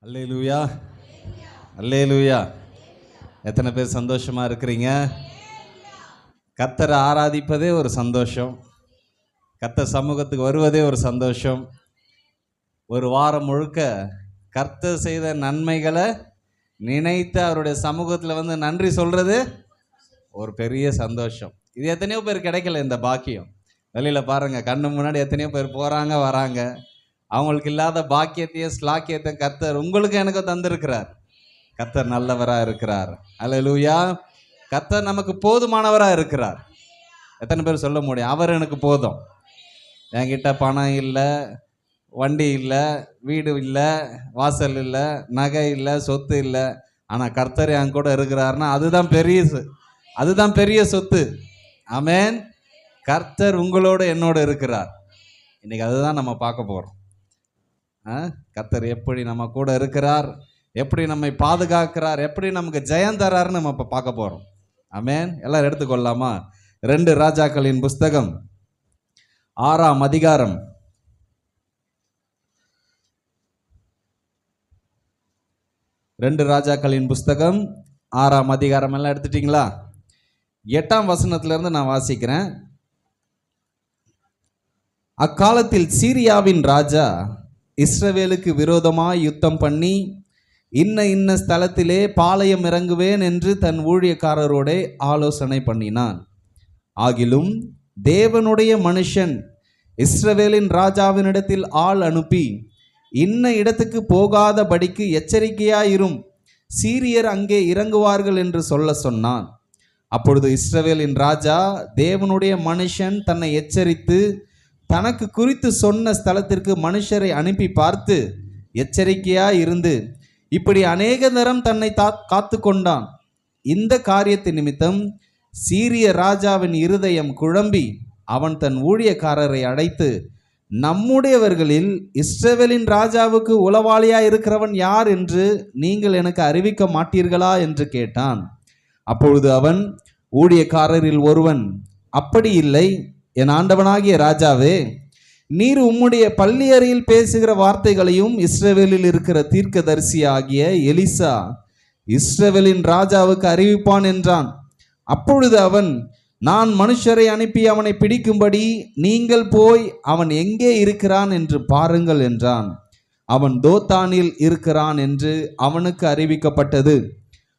அல்லேலூயா, அல்லேலூயா. எத்தனை பேர் சந்தோஷமா இருக்கிறீங்க? கர்த்தரை ஆராதிப்பதே ஒரு சந்தோஷம், கர்த்தர் சமூகத்துக்கு வருவதே ஒரு சந்தோஷம். ஒரு வாரம் முழுக்க கர்த்தர் செய்த நன்மைகளை நினைத்து அவருடைய சமூகத்தில் வந்து நன்றி சொல்றது ஒரு பெரிய சந்தோஷம். இது எத்தனையோ பேர் கிடைக்கல இந்த பாக்கியம். வெளியில் பாருங்க, கண்ணு முன்னாடி எத்தனையோ பேர் போகிறாங்க வராங்க. அவங்களுக்கு இல்லாத பாக்கியத்தையும் ஸ்லாக்கியத்தையும் கர்த்தர் உங்களுக்கு எனக்கு தந்திருக்கிறார். கர்த்தர் நல்லவராக இருக்கிறார். அல்லேலூயா. கர்த்தர் நமக்கு போதுமானவராக இருக்கிறார். எத்தனை பேர் சொல்ல முடியும், அவர் எனக்கு போதும்? என்கிட்ட பணம் இல்லை, வண்டி இல்லை, வீடு இல்லை, வாசல் இல்லை, நகை இல்லை, சொத்து இல்லை, ஆனால் கர்த்தர் என் கூட இருக்கிறாருன்னா அதுதான் பெரிய சொத்து. ஆமென். கர்த்தர் உங்களோடு என்னோடு இருக்கிறார். இன்னைக்கு அதுதான் நம்ம பார்க்க போகிறோம். கர்த்தர் எப்படி நம்ம கூட இருக்கிறார், எப்படி நம்மை பாதுகாக்கிறார், எப்படி நமக்கு ஜெயம் தராருன்னு நம்ம இப்போ பார்க்க போகிறோம். ஆமென். எல்லாரும் எடுத்துக்கொள்ளலாமா? 2 ராஜாக்களின் புஸ்தகம் 6ஆம் அதிகாரம் 2 ராஜாக்களின் புஸ்தகம் 6ஆம் அதிகாரம். எல்லாம் எடுத்துட்டீங்களா? 8ஆம் வசனத்திலிருந்து நான் வாசிக்கிறேன். அக்காலத்தில் சீரியாவின் ராஜா இஸ்ரவேலுக்கு விரோதமாய் யுத்தம் பண்ணி இன்ன ஸ்தலத்திலே பாளையம் இறங்குவேன் என்று தன் ஊழியக்காரரோட ஆலோசனை பண்ணினான். ஆகிலும் தேவனுடைய மனுஷன் இஸ்ரவேலின் ராஜாவினிடத்தில் ஆள் அனுப்பி, இன்ன இடத்துக்கு போகாதபடிக்கு எச்சரிக்கையாயிரும், சீரியர் அங்கே இறங்குவார்கள் என்று சொன்னான். அப்பொழுது இஸ்ரவேலின் ராஜா தேவனுடைய மனுஷன் தன்னை எச்சரித்து தனக்கு குறித்து சொன்ன ஸ்தலத்திற்கு மனுஷரை அனுப்பி பார்த்து எச்சரிக்கையாய் இருந்து இப்படி அநேக தரம் தன்னை காத்து கொண்டான். இந்த காரியத்தின் நிமித்தம் சீரிய ராஜாவின் இருதயம் குழம்பி அவன் தன் ஊழியக்காரரை அழைத்து, நம்முடையவர்களில் இஸ்ரவேலின் ராஜாவுக்கு உளவாளியாய் இருக்கிறவன் யார் என்று நீங்கள் எனக்கு அறிவிக்க மாட்டீர்களா என்று கேட்டான். அப்பொழுது அவன் ஊழியக்காரரில் ஒருவன், அப்படி இல்லை என் ஆண்டவனாகிய ராஜாவே, நீர் உம்முடைய பள்ளி அறையில் பேசுகிற வார்த்தைகளையும் இஸ்ரவேலில் இருக்கிற தீர்க்கதரிசி ஆகிய எலிசா இஸ்ரவேலின் ராஜாவுக்கு அறிவிப்பான் என்றான். அப்பொழுது அவன், நான் மனுஷரை அனுப்பி அவனை பிடிக்கும்படி நீங்கள் போய் அவன் எங்கே இருக்கிறான் என்று பாருங்கள் என்றான். அவன் தோத்தானில் இருக்கிறான் என்று அவனுக்கு அறிவிக்கப்பட்டது.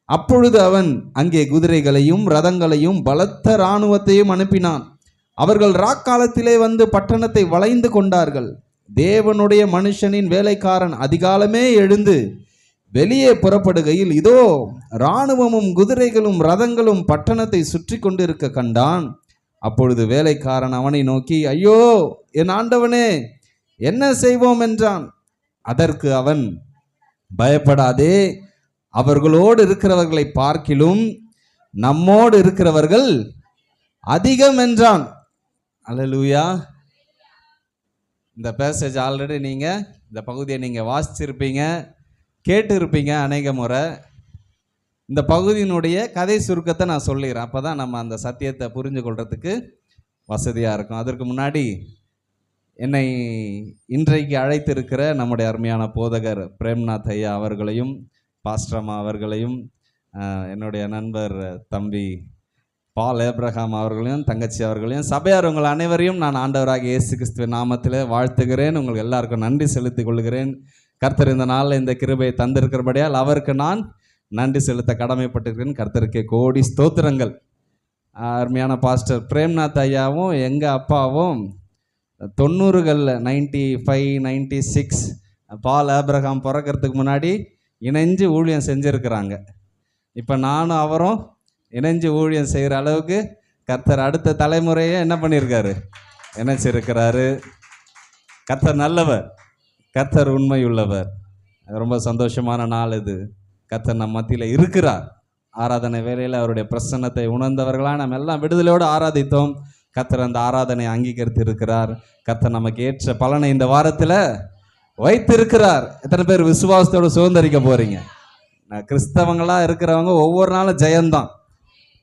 அப்பொழுது அவன் அங்கே குதிரைகளையும் ரதங்களையும் பலத்த இராணுவத்தையும் அனுப்பினான். அவர்கள் ராக்காலத்திலே வந்து பட்டணத்தை வளைந்து கொண்டார்கள். தேவனுடைய மனுஷனின் வேலைக்காரன் அதிகாலமே எழுந்து வெளியே புறப்படுகையில் இதோ இராணுவமும் குதிரைகளும் ரதங்களும் பட்டணத்தை சுற்றி கொண்டிருக்க கண்டான். அப்பொழுது வேலைக்காரன் அவனை நோக்கி, ஐயோ என் ஆண்டவனே, என்ன செய்வோம் என்றான். அதற்கு அவன், பயப்படாதே, அவர்களோடு இருக்கிறவர்களை பார்க்கிலும் நம்மோடு இருக்கிறவர்கள் அதிகம் என்றான். அல்லேலூயா. இந்த பேசேஜ் ஆல்ரெடி நீங்கள் இந்த பகுதியை நீங்கள் வாசிச்சிருப்பீங்க, கேட்டு இருப்பீங்க அநேக முறை. இந்த பகுதியினுடைய கதை சுருக்கத்தை நான் சொல்லிடுறேன், அப்போ தான் நம்ம அந்த சத்தியத்தை புரிஞ்சு கொள்றதுக்கு வசதியாக இருக்கும். அதற்கு முன்னாடி என்னை இன்றைக்கு அழைத்திருக்கிற நம்முடைய அருமையான போதகர் பிரேம்நாத் ஐயா அவர்களையும், பாஸ்டர்மா அவர்களையும், என்னுடைய நண்பர் தம்பி பால் ஏப்ரஹாம் அவர்களையும், தங்கச்சி அவர்களையும், சபையார் உங்கள் அனைவரையும் நான் ஆண்டவராக இயேசு கிறிஸ்துவின் நாமத்தில் வாழ்த்துகிறேன். உங்களுக்கு எல்லாருக்கும் நன்றி செலுத்திக் கொள்கிறேன். கர்த்தர் இந்த நாளில் இந்த கிருபையை தந்திருக்கிறபடியால் அவருக்கு நான் நன்றி செலுத்த கடமைப்பட்டிருக்கிறேன். கர்த்தருக்கு கோடி ஸ்தோத்திரங்கள். அருமையான பாஸ்டர் பிரேம்நாத் ஐயாவும் எங்கள் அப்பாவும் 90களில் 95, 96 பால் ஏப்ரஹாம் பிறக்கிறதுக்கு முன்னாடி இணைஞ்சு ஊழியம் செஞ்சுருக்கிறாங்க. இப்போ நானும் அவரும் இணைஞ்சு ஊழியம் செய்கிற அளவுக்கு கர்த்தர் அடுத்த தலைமுறையை என்ன பண்ணியிருக்காரு, இணைச்சிருக்கிறாரு. கர்த்தர் நல்லவர், கர்த்தர் உண்மை உள்ளவர். ரொம்ப சந்தோஷமான நாள் இது. கர்த்தர் நம் மத்தியில் இருக்கிறார். ஆராதனை வேளையில் அவருடைய பிரசன்னத்தை உணர்ந்தவர்களாக நம்ம எல்லாம் விடுதலையோடு ஆராதித்தோம். கர்த்தர் அந்த ஆராதனை அங்கீகரித்து இருக்கிறார். கர்த்தர் நமக்கு ஏற்ற பலனை இந்த வாரத்தில் வைத்திருக்கிறார். எத்தனை பேர் விசுவாசத்தோடு சுதந்திரிக்க போறீங்க? கிறிஸ்தவங்களாக இருக்கிறவங்க ஒவ்வொரு நாளும் ஜெயம்தான்.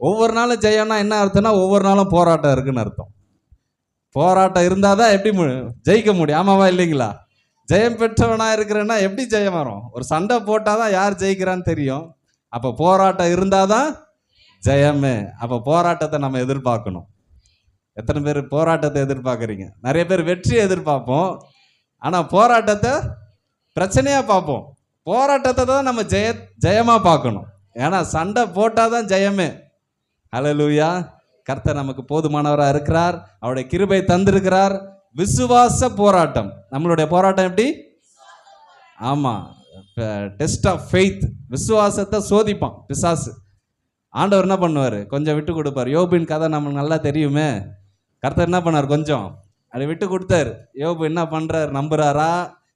ஒவ்வொரு நாளும் ஜெயம்னா என்ன அர்த்தம்னா, ஒவ்வொரு நாளும் போராட்டம் இருக்குன்னு அர்த்தம். போராட்டம் இருந்தால் தான் எப்படி ஜெயிக்க முடியும்? ஆமாவா இல்லைங்களா? ஜெயம் பெற்றவனா இருக்கிறேன்னா எப்படி ஜெயம் வரும்? ஒரு சண்டை போட்டாதான் யார் ஜெயிக்கிறான்னு தெரியும். அப்ப போராட்டம் இருந்தாதான் ஜெயமே. அப்ப போராட்டத்தை நம்ம எதிர்பார்க்கணும். எத்தனை பேர் போராட்டத்தை எதிர்பார்க்குறீங்க? நிறைய பேர் வெற்றியை எதிர்பார்ப்போம், ஆனா போராட்டத்தை பிரச்சனையா பார்ப்போம். போராட்டத்தை தான் நம்ம ஜெயமா பார்க்கணும். ஏன்னா சண்டை போட்டாதான் ஜெயமே. ஹல்லேலூயா. கர்த்தர் நமக்கு போதுமானவராக இருக்கிறார். அவருடைய கிருபை தந்திருக்கிறார். விசுவாச போராட்டம். நம்மளுடைய போராட்டம் எப்படி? ஆமா, டெஸ்ட் ஆஃப் ஃபெய்த். விசுவாசத்தை சோதிப்பான் பிசாசு. ஆண்டவர் என்ன பண்ணுவார்? கொஞ்சம் விட்டு கொடுப்பார். யோபின் கதை நமக்கு நல்லா தெரியுமே. கர்த்தர் என்ன பண்ணார்? கொஞ்சம் அதை விட்டு கொடுத்தாரு. யோபு என்ன பண்றாரு? நம்புறாரா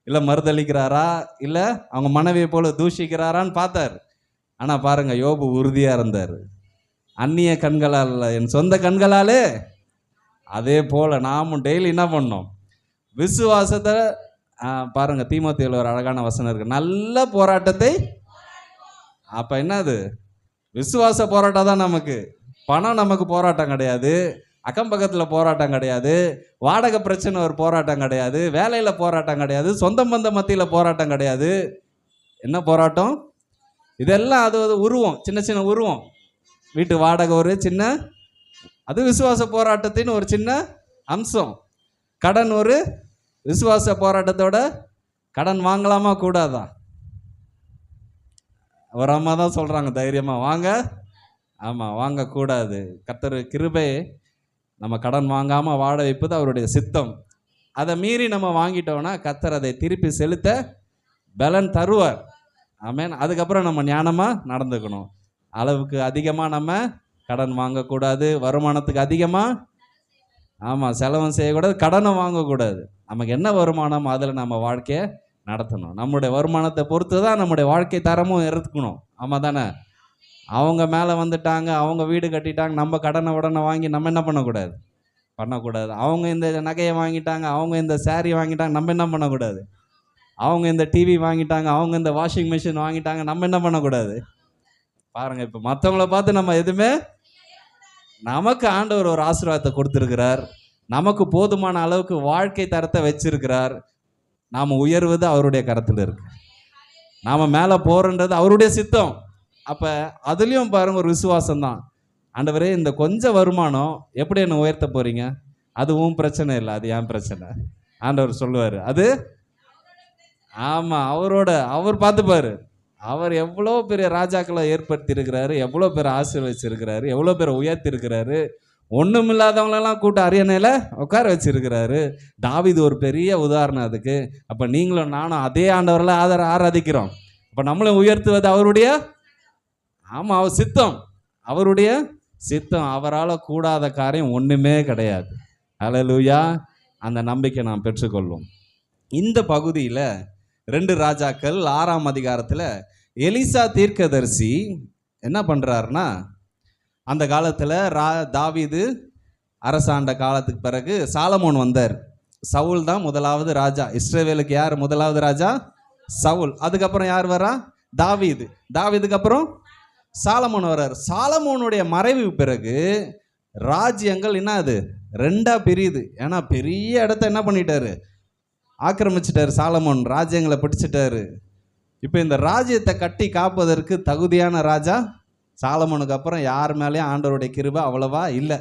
இல்லை மறுதளிக்கிறாரா இல்லை அவங்க மனைவியை போல தூஷிக்கிறாரான்னு பார்த்தார். ஆனால் பாருங்க, யோபு உறுதியாக இருந்தார். அந்நிய கண்களால் இல்லை, என் சொந்த கண்களாலே. அதே போல் நாமும் டெய்லி என்ன பண்ணோம்? விசுவாசத்தை பாருங்க, தீமோத்தேயுல ஒரு அழகான வசனம் இருக்கு, நல்ல போராட்டத்தை. அப்போ என்னது? விசுவாச போராட்டம் தான் நமக்கு. பணம் நமக்கு போராட்டம் கிடையாது, அக்கம் பக்கத்தில் போராட்டம் கிடையாது, வாடகை பிரச்சனை ஒரு போராட்டம் கிடையாது, வேலையில் போராட்டம் கிடையாது, சொந்த பந்த மத்தியில் போராட்டம் கிடையாது. என்ன போராட்டம்? இதெல்லாம் அது உருவம், சின்ன சின்ன உருவம். வீட்டு வாடகை ஒரு சின்ன, அது விசுவாச போராட்டத்தின் ஒரு சின்ன அம்சம். கடன் ஒரு விசுவாச போராட்டத்தோட. கடன் வாங்கலாமா கூடாதா? ஒரு அம்மா தான் சொல்றாங்க தைரியமா, வாங்க. ஆமா, வாங்கக்கூடாது. கர்த்தர் கிருபை நம்ம கடன் வாங்காம வாழ வைப்பது அவருடைய சித்தம். அதை மீறி நம்ம வாங்கிட்டோம்னா கர்த்தர் அதை திருப்பி செலுத்த பலன் தருவார். ஆமென். அதுக்கப்புறம் நம்ம ஞானமா நடந்துக்கணும். அளவுக்கு அதிகமாக நம்ம கடன் வாங்கக்கூடாது. வருமானத்துக்கு அதிகமாக செலவும் செய்யக்கூடாது, கடனும் வாங்கக்கூடாது. நமக்கு என்ன வருமானம் அதில் நம்ம வாழ்க்கையை நடத்தணும். நம்முடைய வருமானத்தை பொறுத்து தான் நம்முடைய வாழ்க்கை தரமும் இருக்கணும். ஆமாம் தானே? அவங்க மேலே வந்துட்டாங்க, அவங்க வீடு கட்டிட்டாங்க, நம்ம கடனை உடனே வாங்கி நம்ம என்ன பண்ணக்கூடாது. அவங்க இந்த நகையை வாங்கிட்டாங்க, அவங்க இந்த சாரி வாங்கிட்டாங்க, நம்ம என்ன பண்ணக்கூடாது. அவங்க இந்த டிவி வாங்கிட்டாங்க, அவங்க இந்த வாஷிங் மிஷின் வாங்கிட்டாங்க, நம்ம என்ன பண்ணக்கூடாது. பாருங்க, இப்போ மற்றவங்கள பார்த்து நம்ம எதுவுமே, நமக்கு ஆண்டவர் ஒரு ஆசீர்வாதத்தை கொடுத்துருக்கிறார். நமக்கு போதுமான அளவுக்கு வாழ்க்கை தரத்தை வச்சிருக்கிறார். நாம் உயர்வது அவருடைய கரத்தில் இருக்கு. நாம் மேலே போகிறன்றது அவருடைய சித்தம். அப்போ அதுலேயும் பாருங்க, ஒரு விசுவாசம் தான். ஆண்டவரே, இந்த கொஞ்சம் வருமானம் எப்படி என்ன உயர்த்த போறீங்க? அதுவும் பிரச்சனை இல்லை, அது ஏன் பிரச்சனை? ஆண்டவர் சொல்லுவார், அது அவர் பார்த்துப்பாரு. அவர் எவ்வளோ பெரிய ராஜாக்களை ஏற்படுத்தி இருக்கிறாரு, எவ்வளோ பேர் ஆசீர்வதிச்சிருக்கிறாரு, எவ்வளோ பேர் உயர்த்தி இருக்கிறாரு. ஒன்றும் இல்லாதவங்களெல்லாம் கூட்ட அரியணையில் உட்கார வச்சிருக்கிறாரு. தாவீது ஒரு பெரிய உதாரணம் அதுக்கு. அப்போ நீங்களும் நானும் அதே ஆண்டவரில் ஆராதிக்கிறோம். அப்போ நம்மளும் உயர்த்துவது அவருடைய அவர் சித்தம். அவருடைய சித்தம். அவரால் கூடாத காரியம் ஒன்றுமே கிடையாது. ஹல்லேலூயா. அந்த நம்பிக்கை நாம் பெற்றுக்கொள்வோம். இந்த பகுதியில் 2 ராஜாக்கள் 6ஆம் அதிகாரத்தில் எலிசா தீர்க்கதரிசி என்ன பண்ணுறாருன்னா, அந்த காலத்தில் தாவீது அரசாண்ட காலத்துக்கு பிறகு சாலமோன் வந்தார். சவுல் தான் முதலாவது ராஜா. இஸ்ரவேலுக்கு யார் முதலாவது ராஜா? சவுல். அதுக்கப்புறம் யார் வரா? தாவீது. தாவீதுக்கு அப்புறம் சாலமோன் வர்றார். சாலமோனுடைய மறைவு பிறகு ராஜ்யங்கள் என்ன அது 2ஆ பிரியுது. ஏன்னா பெரிய இடத்த என்ன பண்ணிட்டாரு? ஆக்கிரமிச்சிட்டாரு. சாலமோன் ராஜ்யங்களை பிடிச்சிட்டாரு. இப்போ இந்த ராஜ்யத்தை கட்டி காப்பதற்கு தகுதியான ராஜா சாலமோனுக்கு அப்புறம் யார் மேலேயும் ஆண்டவருடைய கிருபை அவ்வளவா இல்லை.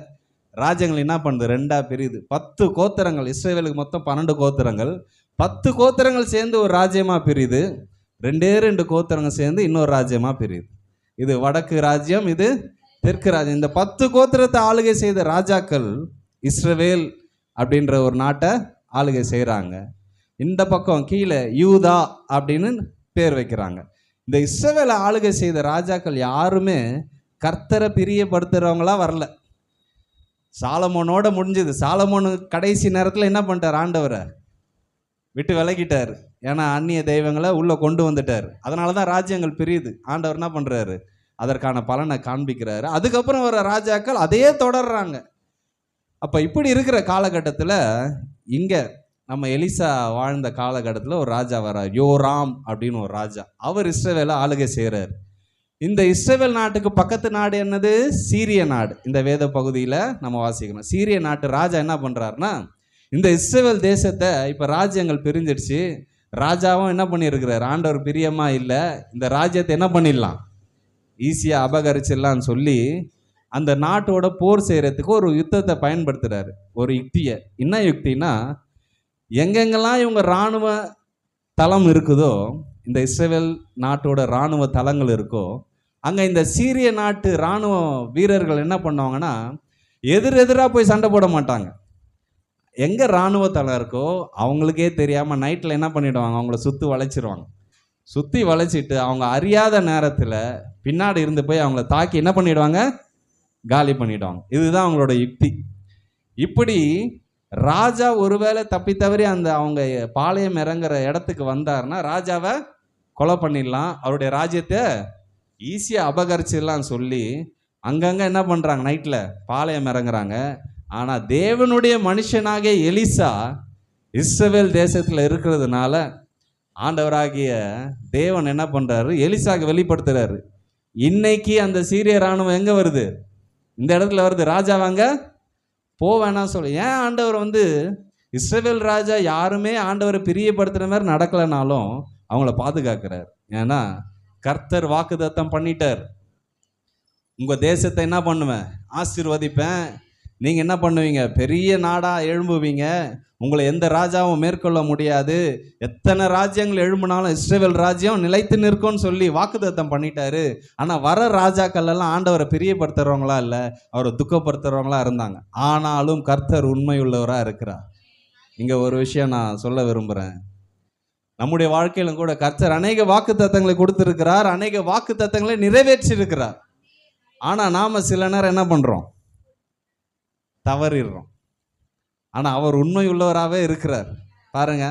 ராஜ்யங்கள் என்ன பண்ணுது? 2ஆ பிரியுது. 10 கோத்திரங்கள். இஸ்ரவேலுக்கு மொத்தம் 12 கோத்திரங்கள். 10 கோத்திரங்கள் சேர்ந்து ஒரு ராஜ்யமாக பிரியுது. 2 கோத்திரங்கள் சேர்ந்து இன்னொரு ராஜ்யமாக பிரியுது. இது வடக்கு ராஜ்யம், இது தெற்கு ராஜ்யம். இந்த 10 கோத்திரத்தை ஆளுகை செய்த ராஜாக்கள் இஸ்ரவேல் அப்படின்ற ஒரு நாட்டை ஆளுகை செய்கிறாங்க. இந்த பக்கம் கீழே யூதா அப்படின்னு பேர் வைக்கிறாங்க. இந்த இஸ்ரவேலை ஆளுகை செய்த ராஜாக்கள் யாருமே கர்த்தரை பிரியப்படுத்துகிறவங்களா வரல. சாலமோனோட முடிஞ்சது. சாலமோனு கடைசி நேரத்தில் என்ன பண்ணிட்டார்? ஆண்டவரை விட்டு விலகிட்டார். ஏன்னா அந்நிய தெய்வங்களை உள்ளே கொண்டு வந்துட்டார். அதனால தான் ராஜ்யங்கள் பிரியுது. ஆண்டவர் என்ன பண்ணுறாரு? அதற்கான பலனை காண்பிக்கிறாரு. அதுக்கப்புறம் வர ராஜாக்கள் அதையே தொடர்றாங்க. அப்போ இப்படி இருக்கிற காலகட்டத்தில் இங்கே நம்ம எலிசா வாழ்ந்த காலகட்டத்தில் ஒரு ராஜா வர்றார், யோராம் அப்படின்னு ஒரு ராஜா. அவர் இஸ்ரவேலை ஆளுகை செய்கிறார். இந்த இஸ்ரவேல் நாட்டுக்கு பக்கத்து நாடு என்னது? சீரிய நாடு. இந்த வேத பகுதியில் நம்ம வாசிக்கணும். சீரிய நாட்டு ராஜா என்ன பண்ணுறாருன்னா, இந்த இஸ்ரவேல் தேசத்தை இப்போ ராஜ்யங்கள் பிரிஞ்சிடுச்சு. ராஜாவும் என்ன பண்ணியிருக்கிறார், ஆண்டவர் பிரியமா இல்லை, இந்த ராஜ்யத்தை என்ன பண்ணிடலாம், ஈஸியாக அபகரிச்சிடலான்னு சொல்லி அந்த நாட்டோட போர் செய்கிறதுக்கு ஒரு யுத்தத்தை பயன்படுத்துகிறாரு. ஒரு யுக்தியை. என்ன யுக்தினா, எங்கெங்கெல்லாம் இவங்க இராணுவ தளம் இருக்குதோ, இந்த இஸ்ரவேல் நாட்டோட இராணுவ தளங்கள் இருக்கோ, அங்கே இந்த சீரிய நாட்டு இராணுவ வீரர்கள் என்ன பண்ணுவாங்கன்னா, எதிரெதிராக போய் சண்டை போட மாட்டாங்க. எங்கே இராணுவ தளம் இருக்கோ அவங்களுக்கே தெரியாமல் நைட்டில் என்ன பண்ணிவிடுவாங்க, அவங்கள சுற்றி வளைச்சிருவாங்க. சுற்றி வளைச்சிட்டு அவங்க அறியாத நேரத்தில் பின்னாடி இருந்து போய் அவங்கள தாக்கி என்ன பண்ணிவிடுவாங்க, காலி பண்ணிவிடுவாங்க. இதுதான் அவங்களோட யுக்தி. இப்படி ராஜா ஒருவேளை தப்பி தவறி அந்த அவங்க பாளையம் இறங்குற இடத்துக்கு வந்தாருன்னா ராஜாவை கொலை பண்ணிடலாம், அவருடைய ராஜ்யத்தை ஈஸியாக அபகரிச்சிடலாம்னு சொல்லி அங்கங்கே என்ன பண்ணுறாங்க, நைட்டில் பாளையம் இறங்குறாங்க. ஆனால் தேவனுடைய மனுஷனாகிய எலிசா இஸ்ரவேல் தேசத்தில் இருக்கிறதுனால ஆண்டவராகிய தேவன் என்ன பண்ணுறாரு, எலிசாக்கு வெளிப்படுத்துறாரு. இன்னைக்கு அந்த சீரிய இராணுவம் எங்கே வருது, இந்த இடத்துல வருது. ராஜா வாங்க போவேன்னா சொல்லு. ஏன் ஆண்டவர் இஸ்ரவேல் ராஜா யாருமே ஆண்டவரை பிரியப்படுத்துகிற மாதிரி நடக்கலைனாலும் அவங்கள பாதுகாக்கிறார். ஏன்னா கர்த்தர் வாக்குத்தத்தம் பண்ணிட்டார், உங்கள் தேசத்தை என்ன பண்ணுவேன், ஆசீர்வதிப்பேன், நீங்கள் என்ன பண்ணுவீங்க, பெரிய நாடாக எழும்புவீங்க, உங்களை எந்த ராஜாவும் மேற்கொள்ள முடியாது, எத்தனை ராஜ்யங்கள் எழும்பினாலும் இஸ்ரவேல் ராஜ்யம் நிலைத்து நிற்கும்னு சொல்லி வாக்குத்தத்தம் பண்ணிட்டாரு. ஆனால் வர ராஜாக்கள் எல்லாம் ஆண்டவரை பிரியப்படுத்துறவங்களா இல்லை, அவரை துக்கப்படுத்துறவங்களா இருந்தாங்க. ஆனாலும் கர்த்தர் உண்மையுள்ளவராக இருக்கிறார். இங்கே ஒரு விஷயம் நான் சொல்ல விரும்புகிறேன். நம்முடைய வாழ்க்கையிலும் கூட கர்த்தர் அநேக வாக்குத்தத்தங்களை கொடுத்துருக்கிறார், அநேக வாக்குத்தத்தங்களை நிறைவேற்றிருக்கிறார். ஆனால் நாம் சில நேரம் என்ன பண்ணுறோம், தவறிடுறோம். ஆனால் அவர் உண்மை உள்ளவராகவே இருக்கிறார். பாருங்க,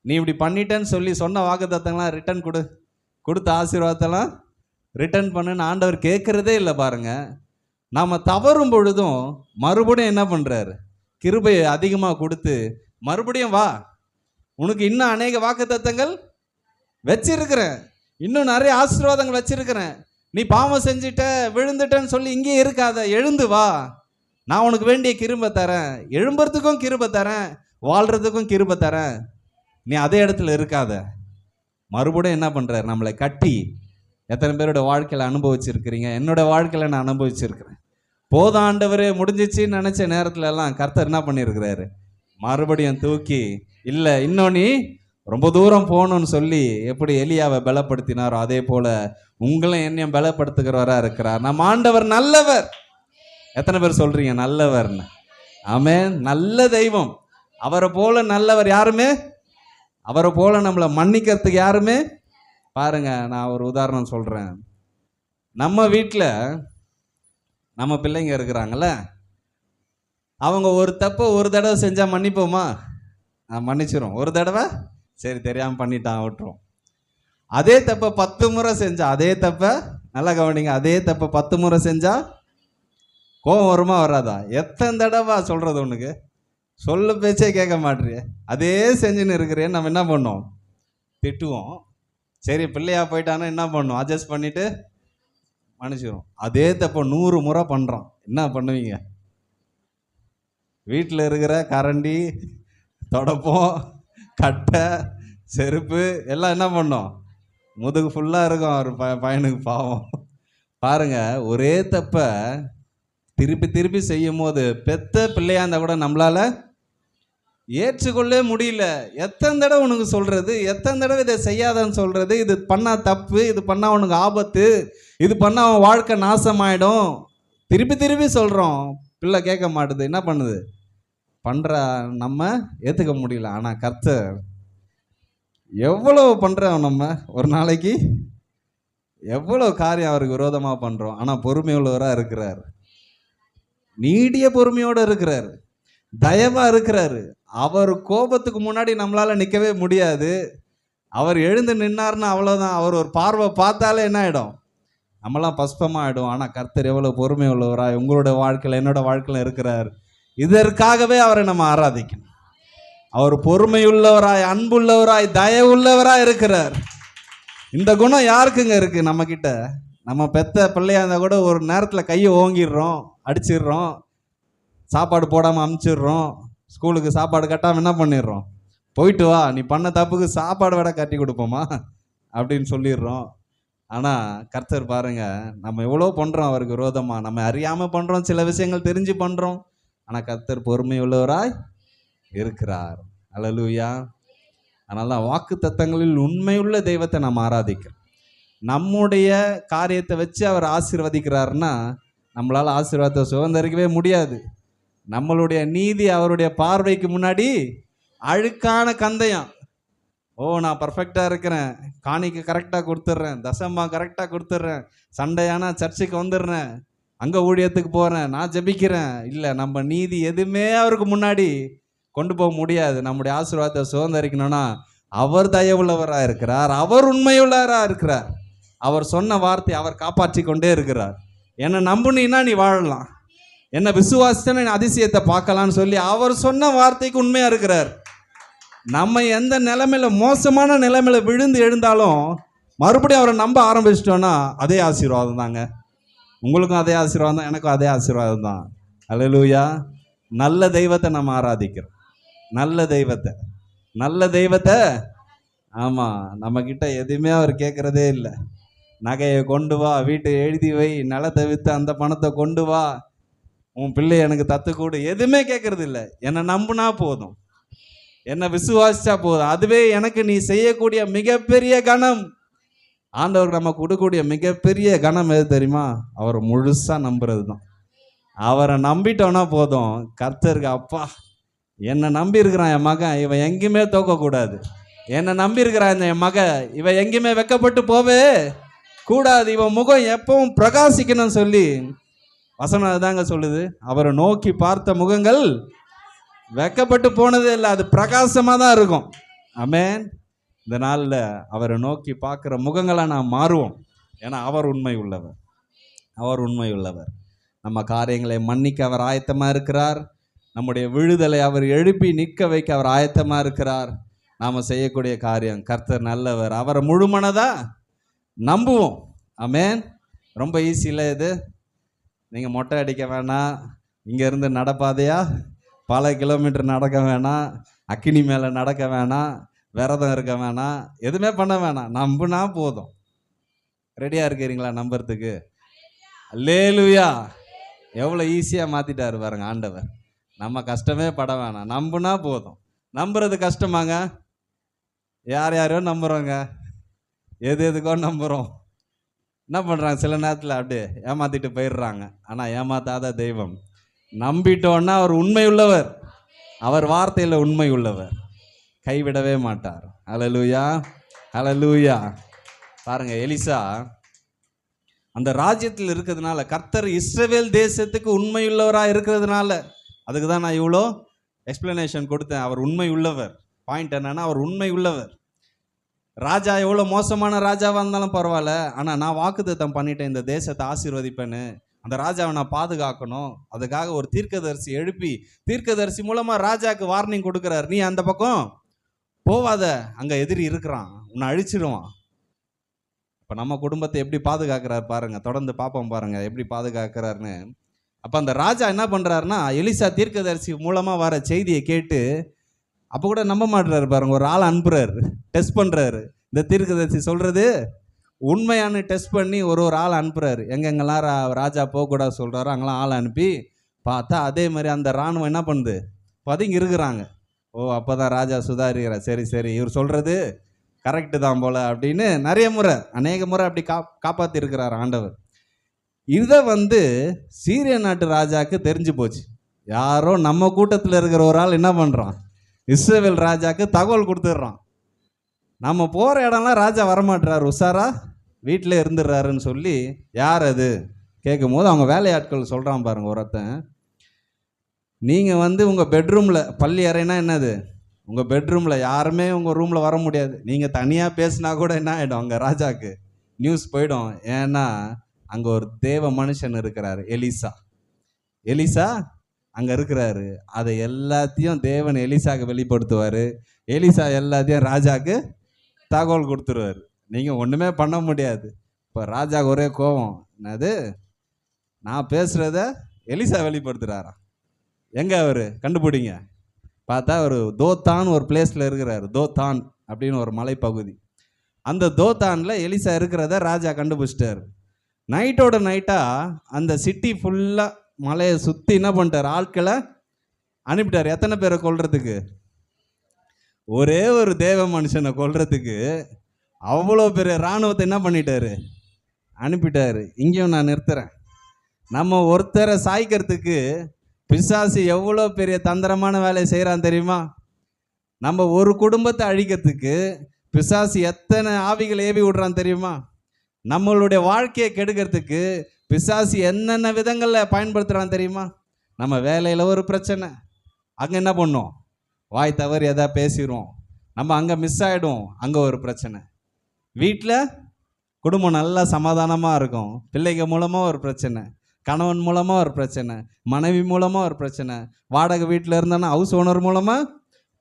நீ இப்படி பண்ணிட்டேன்னு சொல்லி சொன்ன வாக்குத்தத்தங்களாம் ரிட்டர்ன் கொடுத்த ஆசீர்வாதத்தெல்லாம் ரிட்டர்ன் பண்ணுன்னு ஆண்டவர் கேட்குறதே இல்லை. பாருங்க, நாம் தவறும் பொழுதும் மறுபடியும் என்ன பண்ணுறாரு, கிருபையை அதிகமாக கொடுத்து மறுபடியும் வா, உனக்கு இன்னும் அநேக வாக்குத்தத்தங்கள் வச்சிருக்கிறேன், இன்னும் நிறைய ஆசீர்வாதங்கள் வச்சிருக்கிறேன், நீ பாவம் செஞ்சுட்ட விழுந்துட்டேன்னு சொல்லி இங்கே இருக்காத, எழுந்து வா, நான் உனக்கு வேண்டிய கிருபை தரேன், எழும்புறதுக்கும் கிருபை தரேன், வாழ்கிறதுக்கும் கிருபை தரேன், நீ அதே இடத்துல இருக்காத. மறுபடியும் என்ன பண்ணுறாரு, நம்மளை கட்டி. எத்தனை பேரோட வாழ்க்கையில் அனுபவிச்சிருக்கிறீங்க, என்னோட வாழ்க்கையில் நான் அனுபவிச்சிருக்கிறேன். போதும் ஆண்டவரே முடிஞ்சிச்சின்னு நினச்ச நேரத்துல எல்லாம் கர்த்தர் என்ன பண்ணியிருக்கிறாரு, மறுபடியும் தூக்கி, இல்லை இன்னும் நீ ரொம்ப தூரம் போகணும்னு சொல்லி எப்படி எலியாவை பலப்படுத்தினாரோ அதே போல உங்களையும் என்னையும் பலப்படுத்துகிறவராக இருக்கிறார். நம்ம ஆண்டவர் நல்லவர். எத்தனை பேர் சொல்றீங்க நல்லவர்னு? ஆமென். நல்ல தெய்வம். அவரை போல நல்லவர் யாருமே, அவரை போல நம்மளை மன்னிக்கிறதுக்கு யாருமே. பாருங்க, நான் ஒரு உதாரணம் சொல்றேன். நம்ம வீட்டில் நம்ம பிள்ளைங்க இருக்கிறாங்கல்ல, அவங்க ஒரு தப்பை ஒரு தடவை செஞ்சா மன்னிப்போமா? மன்னிச்சிரும். ஒரு தடவை சரி தெரியாமல் பண்ணிட்டான் விட்டுரும். அதே தப்பை 10 முறை செஞ்சா, அதே தப்பை நல்லா கவனிங்க, அதே தப்பை 10 முறை செஞ்சா கோபம் வருமா வராதா? எத்தனை தடவை சொல்றது உனக்கு, சொல்ல பேச்சே கேட்க மாட்டேறிய, அதே செஞ்சுன்னு இருக்கிறேன்னு நம்ம என்ன பண்ணோம், திட்டுவோம். சரி பிள்ளையா போயிட்டானா என்ன பண்ணும், அட்ஜஸ்ட் பண்ணிட்டு மன்னிச்சிடும். அதே தப்ப 100 முறை பண்ணுறான், என்ன பண்ணுவீங்க? வீட்டில் இருக்கிற கரண்டி, தொடப்பம், கட்டை, செருப்பு எல்லாம் என்ன பண்ணோம், முதுகு ஃபுல்லாக இருக்கும். அவர் பையனுக்கு பாவம். பாருங்க, ஒரே தப்ப திருப்பி திருப்பி செய்யும் போது பெத்த பிள்ளையா இருந்தால் கூட நம்மளால ஏற்றுக்கொள்ளவே முடியல. எத்தனை தடவை உனக்கு சொல்றது, எத்தனை தடவை இதை செய்யாதன்னு சொல்றது, இது பண்ணா தப்பு, இது பண்ணா உனக்கு ஆபத்து, இது பண்ணா அவன் வாழ்க்கை நாசமாயிடும், திருப்பி திருப்பி சொல்றோம். பிள்ளை கேட்க மாட்டுது. என்ன பண்ணுது, பண்ற நம்ம ஏத்துக்க முடியல. ஆனா கர்த்தர் எவ்வளவு பண்றோம், நம்ம ஒரு நாளைக்கு எவ்வளவு காரியம் அவருக்கு விரோதமா பண்றோம். ஆனா பொறுமை உள்ளவராக இருக்கிறார், நீடிய பொறுமையோடு இருக்கிறார், தயவா இருக்கிறாரு. அவர் கோபத்துக்கு முன்னாடி நம்மளால நிற்கவே முடியாது. அவர் எழுந்து நின்னார்னா அவ்வளோதான். அவர் ஒரு பார்வை பார்த்தாலே என்ன ஆகிடும், நம்மளாம் பஸ்பமாக ஆகிடும். ஆனால் கர்த்தர் எவ்வளோ பொறுமை உள்ளவராய் உங்களோட வாழ்க்கையில் என்னோட வாழ்க்கையில் இருக்கிறார். இதற்காகவே அவரை நம்ம ஆராதிக்கணும். அவர் பொறுமையுள்ளவராய், அன்புள்ளவராய், தயவுள்ளவராய் இருக்கிறார். இந்த குணம் யாருக்குங்க இருக்கு நம்ம கிட்ட? நம்ம பெத்த பிள்ளையா இருந்தால் கூட ஒரு நேரத்தில் கையை ஓங்கிடுறோம், அடிச்சிடுறோம், சாப்பாடு போடாமல் அமுச்சிடுறோம், ஸ்கூலுக்கு சாப்பாடு கட்டாமல் என்ன பண்ணிடுறோம், போயிட்டு வா, நீ பண்ண தப்புக்கு சாப்பாடு விட கட்டி கொடுப்போமா அப்படின்னு சொல்லிடுறோம். ஆனால் கர்த்தர் பாருங்க, நம்ம எவ்வளோ பண்ணுறோம் அவருக்கு விரோதமாக, நம்ம அறியாமல் பண்ணுறோம், சில விஷயங்கள் தெரிஞ்சு பண்ணுறோம். ஆனால் கர்த்தர் பொறுமை உள்ளவராய் இருக்கிறார். அல்லேலூயா. அதனால தான் வாக்கு தத்தங்களில் உண்மையுள்ள தெய்வத்தை நாம் ஆராதிக்கிறோம். நம்முடைய காரியத்தை வச்சு அவர் ஆசீர்வதிக்கிறாருன்னா நம்மளால் ஆசீர்வாதத்தை சுதந்திரிக்கவே முடியாது. நம்மளுடைய நீதி அவருடைய பார்வைக்கு முன்னாடி அழுக்கான கந்தயம். நான் பர்ஃபெக்டாக இருக்கிறேன், காணிக்கு கரெக்டாக கொடுத்துட்றேன், தசமா கரெக்டாக கொடுத்துட்றேன், சண்டையானா சர்ச்சுக்கு வந்துடுறேன், அங்கே ஊழியத்துக்கு போகிறேன், நான் ஜெபிக்கிறேன். இல்லை, நம்ம நீதி எதுவுமே அவருக்கு முன்னாடி கொண்டு போக முடியாது. நம்முடைய ஆசீர்வாதத்தை சுதந்திரிக்கணும்னா அவர் தயவுள்ளவராக இருக்கிறார், அவர் உண்மையுள்ளவராக இருக்கிறார், அவர் சொன்ன வார்த்தை அவர் காப்பாற்றி கொண்டே இருக்கிறார். என்னை நம்புனீன்னா நீ வாழலாம், என்னை விசுவாசித்தா நீ அதிசயத்தை பார்க்கலான்னு சொல்லி அவர் சொன்ன வார்த்தைக்கு உண்மையாக இருக்கிறார். நம்ம எந்த நிலைமையில, மோசமான நிலைமையில விழுந்து எழுந்தாலும் மறுபடியும் அவரை நம்ப ஆரம்பிச்சிட்டோன்னா அதே ஆசீர்வாதம் தாங்க. உங்களுக்கும் அதே ஆசீர்வாதம் தான், எனக்கும் அதே ஆசீர்வாதம் தான். அல்லேலூயா. நல்ல தெய்வத்தை நம்ம ஆராதிக்கிறோம். நல்ல தெய்வத்தை, நல்ல தெய்வத்தை. ஆமாம், நம்மக்கிட்ட எதுவுமே அவர் கேட்குறதே இல்லை. நகையை கொண்டு வா, வீட்டை எழுதி வை, நிலத்தை விற்று அந்த பணத்தை கொண்டு வா, உன் பிள்ளை எனக்கு தத்துக்கூடு, எதுவுமே கேட்கறது இல்லை. என்னை நம்புனா போதும், என்னை விசுவாசிச்சா போதும், அதுவே எனக்கு நீ செய்யக்கூடிய மிகப்பெரிய கணம். ஆண்டவருக்கு நம்ம கொடுக்கக்கூடிய மிகப்பெரிய கணம் எது தெரியுமா? அவரை முழுசாக நம்புறது தான். அவரை நம்பிட்டோன்னா போதும். கர்த்தருக்கு அப்பா, என்னை நம்பி இருக்கிறான் என் மகன், இவன் எங்கேயுமே தோக்கக்கூடாது. என்னை நம்பி இருக்கிறான் என் மகன், இவன் எங்கேயுமே வெக்கப்பட்டு போவே கூடாது, இவன் முகம் எப்பவும் பிரகாசிக்கணும்னு சொல்லி வசனம் அதுதாங்க சொல்லுது. அவரை நோக்கி பார்த்த முகங்கள் வெக்கப்பட்டு போனதே இல்லை, அது பிரகாசமாக தான் இருக்கும். ஆமென். இந்த நாளில் அவரை நோக்கி பார்க்குற முகங்களாக நாம் மாறுவோம். ஏன்னா அவர் உண்மை உள்ளவர், அவர் உண்மை உள்ளவர். நம்ம காரியங்களை மன்னிக்க அவர் ஆயத்தமாக இருக்கிறார். நம்முடைய விழுதலை அவர் எழுப்பி நிற்க வைக்க அவர் ஆயத்தமாக இருக்கிறார். நாம் செய்யக்கூடிய காரியம், கர்த்தர் நல்லவர், அவரை முழுமனதாக நம்புவோம். ஆமென். ரொம்ப ஈஸியில் இது. நீங்கள் மொட்டை அடிக்க வேணாம், இங்கேருந்து நடப்பாதையா பல கிலோமீட்டர் நடக்க வேணாம், அக்கினி மேலே நடக்க வேணாம், விரதம் இருக்க வேணாம், எதுவுமே பண்ண வேணாம், நம்புனா போதும். ரெடியாக இருக்கிறீங்களா நம்புறதுக்கு? அல்லேலூயா. எவ்வளோ ஈஸியாக மாற்றிட்டாரு பாருங்க ஆண்டவர். நம்ம கஷ்டமே பட வேணாம், நம்புனா போதும். நம்புறது கஷ்டமாங்க? யார் யாரையோ நம்புகிறோங்க, எது எதுக்கோ நம்புகிறோம். என்ன பண்ணுறாங்க, சில நேரத்தில் அப்படியே ஏமாற்றிட்டு போயிடுறாங்க. ஆனால் ஏமாத்தாத தெய்வம். நம்பிட்டோன்னா அவர் உண்மை உள்ளவர், அவர் வார்த்தையில் உண்மை உள்ளவர், கைவிடவே மாட்டார். ஹல்லேலூயா, ஹல்லேலூயா. பாருங்க, எலிசா அந்த ராஜ்யத்தில் இருக்கிறதுனால, கர்த்தர் இஸ்ரவேல் தேசத்துக்கு உண்மையுள்ளவராக இருக்கிறதுனால, அதுக்கு தான் நான் இவ்வளோ எக்ஸ்பிளனேஷன் கொடுத்தேன். அவர் உண்மை உள்ளவர். பாயிண்ட் என்னன்னா, அவர் உண்மை உள்ளவர். ராஜா எவ்வளோ மோசமான ராஜாவாக இருந்தாலும் பரவாயில்ல, ஆனால் நான் வாக்குத்தத்தம் பண்ணிட்டேன், இந்த தேசத்தை ஆசீர்வதிப்பேன்னு. அந்த ராஜாவை நான் பாதுகாக்கணும், அதுக்காக ஒரு தீர்க்கதரிசி எழுப்பி, தீர்க்கதரிசி மூலமாக ராஜாவுக்கு வார்னிங் கொடுக்குறாரு. நீ அந்த பக்கம் போவாத, அங்கே எதிரி இருக்கிறான், உன்னை அழிச்சிடுவான். இப்போ நம்ம குடும்பத்தை எப்படி பாதுகாக்கிறார் பாருங்க, தொடர்ந்து பார்ப்போம் பாருங்க எப்படி பாதுகாக்கிறாருன்னு. அப்போ அந்த ராஜா என்ன பண்ணுறாருன்னா, எலிசா தீர்க்கதரிசி மூலமாக வர செய்தியை கேட்டு, அப்போ கூட நம்ப மாட்டுறாரு பாருங்க, ஒரு ஆள் அனுப்புறாரு, டெஸ்ட் பண்ணுறாரு. இந்த தீர்க்கதரிசி சொல்கிறது உண்மையானு டெஸ்ட் பண்ணி ஒரு ஆள் அனுப்புறாரு. எங்கெங்கெல்லாம் ராஜா போகக்கூடாது சொல்கிறாரோ அங்கெல்லாம் ஆள் அனுப்பி பார்த்தா அதே மாதிரி அந்த இராணுவம் என்ன பண்ணுது, பதுங்கி இருக்கிறாங்க. அப்போ தான் ராஜா சுதாரிக்கிறார். சரி சரி, இவர் சொல்கிறது கரெக்டு தான் போல அப்படின்னு நிறைய முறை, அநேக முறை அப்படி காப்பாற்றி இருக்கிறார் ஆண்டவர். இதை சீரிய நாட்டு ராஜாவுக்கு தெரிஞ்சு போச்சு. யாரோ நம்ம கூட்டத்தில் இருக்கிற ஒரு ஆள் என்ன பண்ணுறான், இஸ்ரவேல் ராஜாவுக்கு தகவல் கொடுத்துட்றான். நம்ம போகிற இடம்லாம் ராஜா வரமாட்டுறாரு, உஷாரா வீட்டில் இருந்துடுறாருன்னு சொல்லி. யார் அது கேட்கும் போது அவங்க வேலையாட்கள் சொல்கிறான் பாருங்க, ஒருத்தன், நீங்கள் உங்கள் பெட்ரூமில், பள்ளி அறைனா என்னது, உங்கள் பெட்ரூமில் யாருமே உங்கள் ரூமில் வர முடியாது. நீங்கள் தனியாக பேசினா கூட என்ன ஆகிடும், அங்கே ராஜாவுக்கு நியூஸ் போயிடும். ஏன்னா அங்கே ஒரு தேவ மனுஷன் இருக்கிறாரு, எலிசா. எலிசா அங்கே இருக்கிறாரு. அதை எல்லாத்தையும் தேவன் எலிசாவுக்கு வெளிப்படுத்துவார். எலிசா எல்லாத்தையும் ராஜாவுக்கு தகவல் கொடுத்துருவார். நீங்கள் ஒன்றுமே பண்ண முடியாது. இப்போ ராஜாவுக்கு ஒரே கோபம், என்னது நான் பேசுகிறத எலிசா வெளிப்படுத்துகிறாரா, எங்கே அவர் கண்டுபிடிங்க. பார்த்தா ஒரு தோத்தான் ஒரு பிளேஸில் இருக்கிறார். தோத்தான் அப்படின்னு ஒரு மலைப்பகுதி. அந்த தோத்தானில் எலிசா இருக்கிறத ராஜா கண்டுபிடிச்சிட்டார். நைட்டோட நைட்டாக அந்த சிட்டி ஃபுல்லாக மலையை சுற்றி என்ன பண்ணிட்டார், ஆட்களை அனுப்பிட்டார். எத்தனை பேரை கொல்றதுக்கு? ஒரே ஒரு தேவ மனுஷனை கொல்றதுக்கு அவ்வளோ பெரிய இராணுவத்தை என்ன பண்ணிட்டாரு, அனுப்பிட்டாரு. இங்கேயும் நான் நிறுத்துறேன். நம்ம ஒருத்தரை சாய்க்கிறதுக்கு பிசாசு எவ்வளோ பெரிய தந்திரமான வேலையை செய்கிறான் தெரியுமா? நம்ம ஒரு குடும்பத்தை அழிக்கிறதுக்கு பிசாசு எத்தனை ஆவிகள் ஏவி விடுறான் தெரியுமா? நம்மளுடைய வாழ்க்கையை கெடுக்கிறதுக்கு பிசாசு என்னென்ன விதங்களில் பயன்படுத்துகிறான் தெரியுமா? நம்ம வேலையில் ஒரு பிரச்சனை, அங்கே என்ன பண்ணோம், வாய் தவறு எதாவது பேசிடுவோம், நம்ம அங்கே மிஸ் ஆகிடும், அங்கே ஒரு பிரச்சனை. வீட்டில் குடும்பம் நல்லா சமாதானமாக இருக்கும், பிள்ளைங்க மூலமாக ஒரு பிரச்சனை, கணவன் மூலமாக ஒரு பிரச்சனை, மனைவி மூலமாக ஒரு பிரச்சனை, வாடகை வீட்டில் இருந்தாங்கன்னா ஹவுஸ் ஓனர் மூலமாக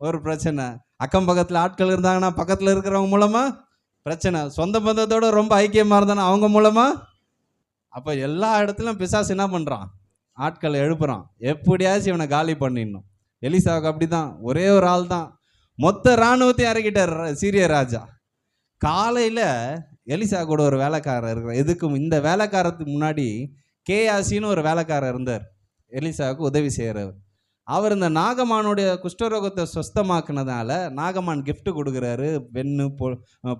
ஒரு பிரச்சனை, அக்கம் பக்கத்தில் ஆட்கள் இருந்தாங்கன்னா பக்கத்தில் இருக்கிறவங்க மூலமாக பிரச்சனை, சொந்த பந்தத்தோடு ரொம்ப ஐக்கியமாக இருந்தானா அவங்க மூலமாக. அப்போ எல்லா இடத்துலையும் பிசாசு என்ன பண்ணுறான், ஆட்களை எழுப்புறான், எப்படியாச்சும் இவனை காலி பண்ணிடணும். எலிசாவுக்கு அப்படி தான், ஒரே ஒரு ஆள் தான் மொத்த இராணுவத்தையும் இறக்கிட்டார் சீரிய ராஜா. காலையில் எலிசா கூட ஒரு வேலைக்காரர் இருக்கிறார். எதுக்கும் இந்த வேலைக்காரத்துக்கு முன்னாடி கேயாசின்னு ஒரு வேலைக்காரர் இருந்தார், எலிசாவுக்கு உதவி செய்கிறவர். அவர் இந்த நாகமானுடைய குஷ்டரோகத்தை சுஸ்தமாக்குனதால நாகமான் கிஃப்ட் கொடுக்குறாரு, வெண்ணு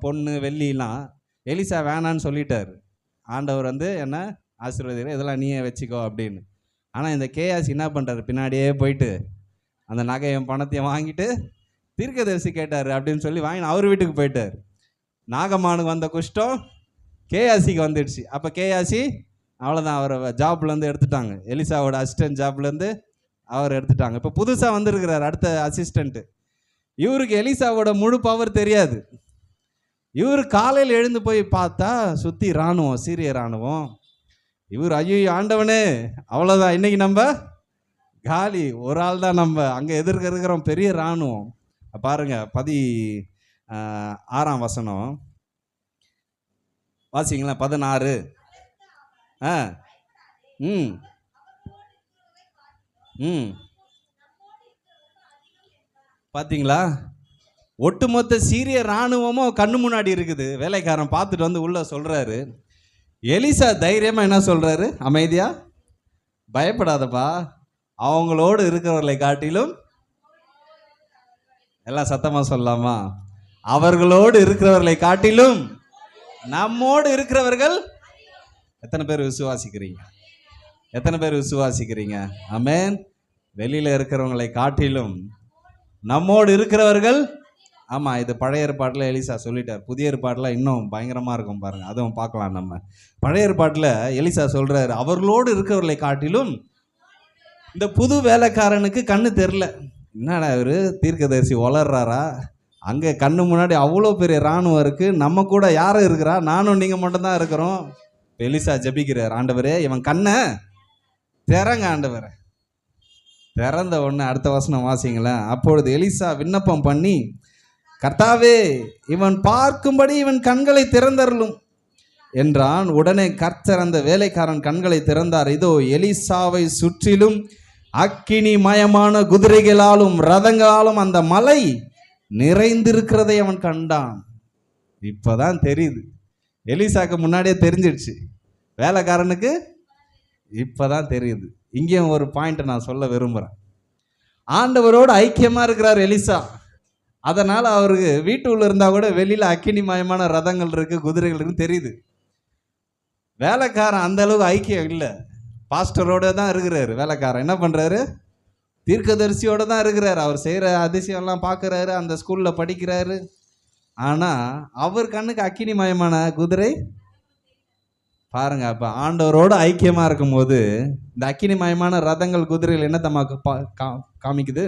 பொண்ணு வெள்ளிலாம். எலிசா வேணான்னு சொல்லிட்டார். ஆண்டவர் வந்து என்ன ஆசீர்வதிக்கிறார், இதெல்லாம் நீயே வச்சுக்கோ அப்படின்னு. ஆனால் இந்த கேயாசி என்ன பண்ணுறாரு, பின்னாடியே போயிட்டு அந்த நகையும் பணத்தையும் வாங்கிட்டு தீர்க்கதரிசி கேட்டார் அப்படின்னு சொல்லி வாங்கி அவர் வீட்டுக்கு போயிட்டார். நாகமானுக்கு வந்த குஷ்டம் கேயாசிக்கு வந்துடுச்சு. அப்போ கேயாசி அவ்வளோதான், அவரை ஜாப்லேருந்து எடுத்துட்டாங்க, எலிசாவோட அசிஸ்டன்ட் ஜாப்லேருந்து அவர் எடுத்துட்டாங்க. இப்போ புதுசாக வந்திருக்கிறார் அடுத்த அசிஸ்டண்ட்டு. இவருக்கு எலிசாவோட முழு பவர் தெரியாது. இவர் காலையில் எழுந்து போய் பார்த்தா சுற்றி இராணுவம், சீரிய இராணுவம். இவர் ஐயோ ஆண்டவனே அவ்வளோதான், இன்னைக்கு நம்ம காலி, ஒரு ஆள் தான் நம்ம, அங்கே எதிர்க்க இருக்கிறோம் பெரிய இராணுவம். பாருங்க 16ஆம் வசனம் வாசிங்களா, 16. பார்த்தீங்களா, ஒட்டுமொத்த சீரிய இராணுவமும் கண்ணு முன்னாடி இருக்குது. வேலைக்காரன் பார்த்துட்டு வந்து உள்ள சொல்றாரு. எலிசா தைரியமா என்ன சொல்றாரு, அமைதியா, பயப்படாதப்பா, அவங்களோடு இருக்கிறவர்களை காட்டிலும், எல்லாம் சத்தமா சொல்லலாமா, அவர்களோடு இருக்கிறவர்களை காட்டிலும் நம்மோடு இருக்கிறவர்கள். எத்தனை பேர் விசுவாசிக்கிறீங்க? எத்தனை பேர் விசுவாசிக்கிறீங்க? ஆமென். வெளியில இருக்கிறவங்களை காட்டிலும் நம்மோடு இருக்கிறவர்கள். ஆமா, இது பழைய ஏற்பாட்டில் எலிசா சொல்லிட்டார். புதிய ஏற்பாட்டில் இன்னும் பயங்கரமா இருக்கும் பாருங்க, அதுவும் பார்க்கலாம். நம்ம பழைய ஏற்பாட்டில் எலிசா சொல்றாரு அவர்களோடு இருக்கிறவர்களை காட்டிலும். இந்த புது வேலைக்காரனுக்கு கண்ணு தெரில, என்னடா இவரு தீர்க்கதரிசி வளர்றாரா, அங்கே கண்ணு முன்னாடி அவ்வளோ பெரிய இராணுவம் இருக்குது, நம்ம கூட யாரும் இருக்கிறா, நானும் நீங்கள் மட்டும்தான் இருக்கிறோம். எலிசா ஜபிக்கிறார், ஆண்டவரே இவன் கண்ணை திறங்க ஆண்டவரே. திறந்த உடனே அடுத்த வசனம் வாசிங்களேன். அப்பொழுது எலிசா விண்ணப்பம் பண்ணி, கர்த்தாவே இவன் பார்க்கும்படி இவன் கண்களை திறந்தருளும் என்றான். உடனே கர்த்தர் அந்த வேலைக்காரன் கண்களை திறந்தார். இதோ எலிசாவை சுற்றிலும் அக்கினி மயமான குதிரைகளாலும் ரதங்களாலும் அந்த மலை நிறைந்திருக்கிறதை அவன் கண்டான். இப்பதான் தெரியுது, எலிசாக்கு முன்னாடியே தெரிஞ்சிடுச்சு, வேலைக்காரனுக்கு இப்பதான் தெரியுது. இங்கேயும் ஒரு பாயிண்ட் நான் சொல்ல விரும்புகிறேன். ஆண்டவரோடு ஐக்கியமா இருக்கிறார் எலிசா, அதனால அவருக்கு வீட்டுக்குள்ள இருந்தா கூட வெளியில அக்கினி மயமான ரதங்கள் இருக்கு, குதிரைகள் இருக்குன்னு தெரியுது. வேலைக்காரன் அந்த அளவுக்கு ஐக்கியம் இல்லை, பாஸ்டரோட தான் இருக்கிறாரு. வேலைக்காரன் என்ன பண்றாரு, தீர்க்கதரிசியோட தான் இருக்கிறாரு. அவர் செய்யற அதிசயம்லாம் பார்க்கறாரு, அந்த ஸ்கூல்ல படிக்கிறாரு. ஆனா அவர் கண்ணுக்கு அக்கினி மயமான குதிரை பாருங்க. அப்ப ஆண்டவரோட ஐக்கியமா இருக்கும் போது இந்த அக்கினி மயமான ரதங்கள் குதிரைகள் என்ன தமாக்கு காமிக்குது,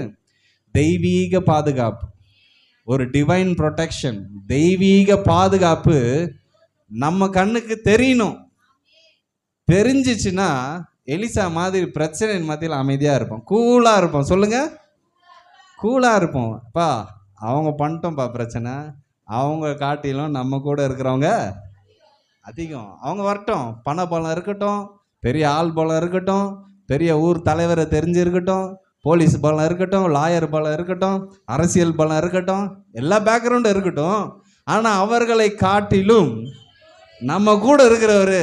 தெய்வீக பாதுகாப்பு, ஒரு டிவைன் ப்ரொடெக்ஷன், தெய்வீக பாதுகாப்பு நம்ம கண்ணுக்கு தெரியணும். தெரிஞ்சிச்சுன்னா எலிசா மாதிரி பிரச்சனை மத்தியில் அமைதியா இருப்போம், கூலா இருப்போம். சொல்லுங்க, கூலா இருப்போம். பா அவங்க பண்ணிட்டோம்ப்பா பிரச்சனை, அவங்க காட்டிலும் நம்ம கூட இருக்கிறவங்க அதிகம், அவங்க வரட்டும், பண பலம் இருக்கட்டும், பெரிய ஆள் பலம் இருக்கட்டும், பெரிய ஊர் தலைவரை தெரிஞ்சிருக்கட்டும், போலீஸ் பலம் இருக்கட்டும், லாயர் பலம் இருக்கட்டும், அரசியல் பலம் இருக்கட்டும், எல்லா பேக்ரவுண்டும் இருக்கட்டும். ஆனால் அவர்களை காட்டிலும் நம்ம கூட இருக்கிறவர்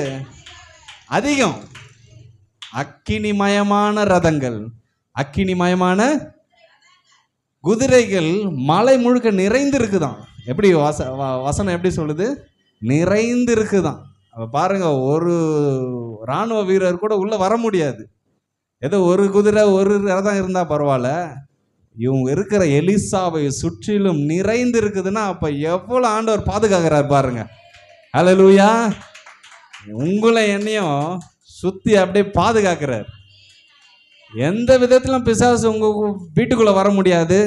அதிகம். அக்கினிமயமான ரதங்கள், அக்கினிமயமான குதிரைகள் மலை முழுக்க நிறைந்து இருக்குதான். எப்படி வசனம் எப்படி சொல்லுது? நிறைந்து இருக்குதான். பாருங்க, ஒரு இராணுவ வீரர் கூட உள்ள வர முடியாது. ஏதோ ஒரு குதிரை ஒரு ரதம் இருந்தா பரவாயில்ல, இவங்க இருக்கிற எலிசாவை சுற்றிலும் நிறைந்து இருக்குதுன்னா அப்ப எவ்வளவு ஆண்டவர் பாதுகாக்கிறார் பாருங்க. ஹல்லேலூயா. உங்களை என்னையும் சுத்தி அப்படியே பாதுகாக்கிறார். எந்த விதத்திலும் பிசாசு உங்க வீட்டுக்குள்ள வர முடியாது,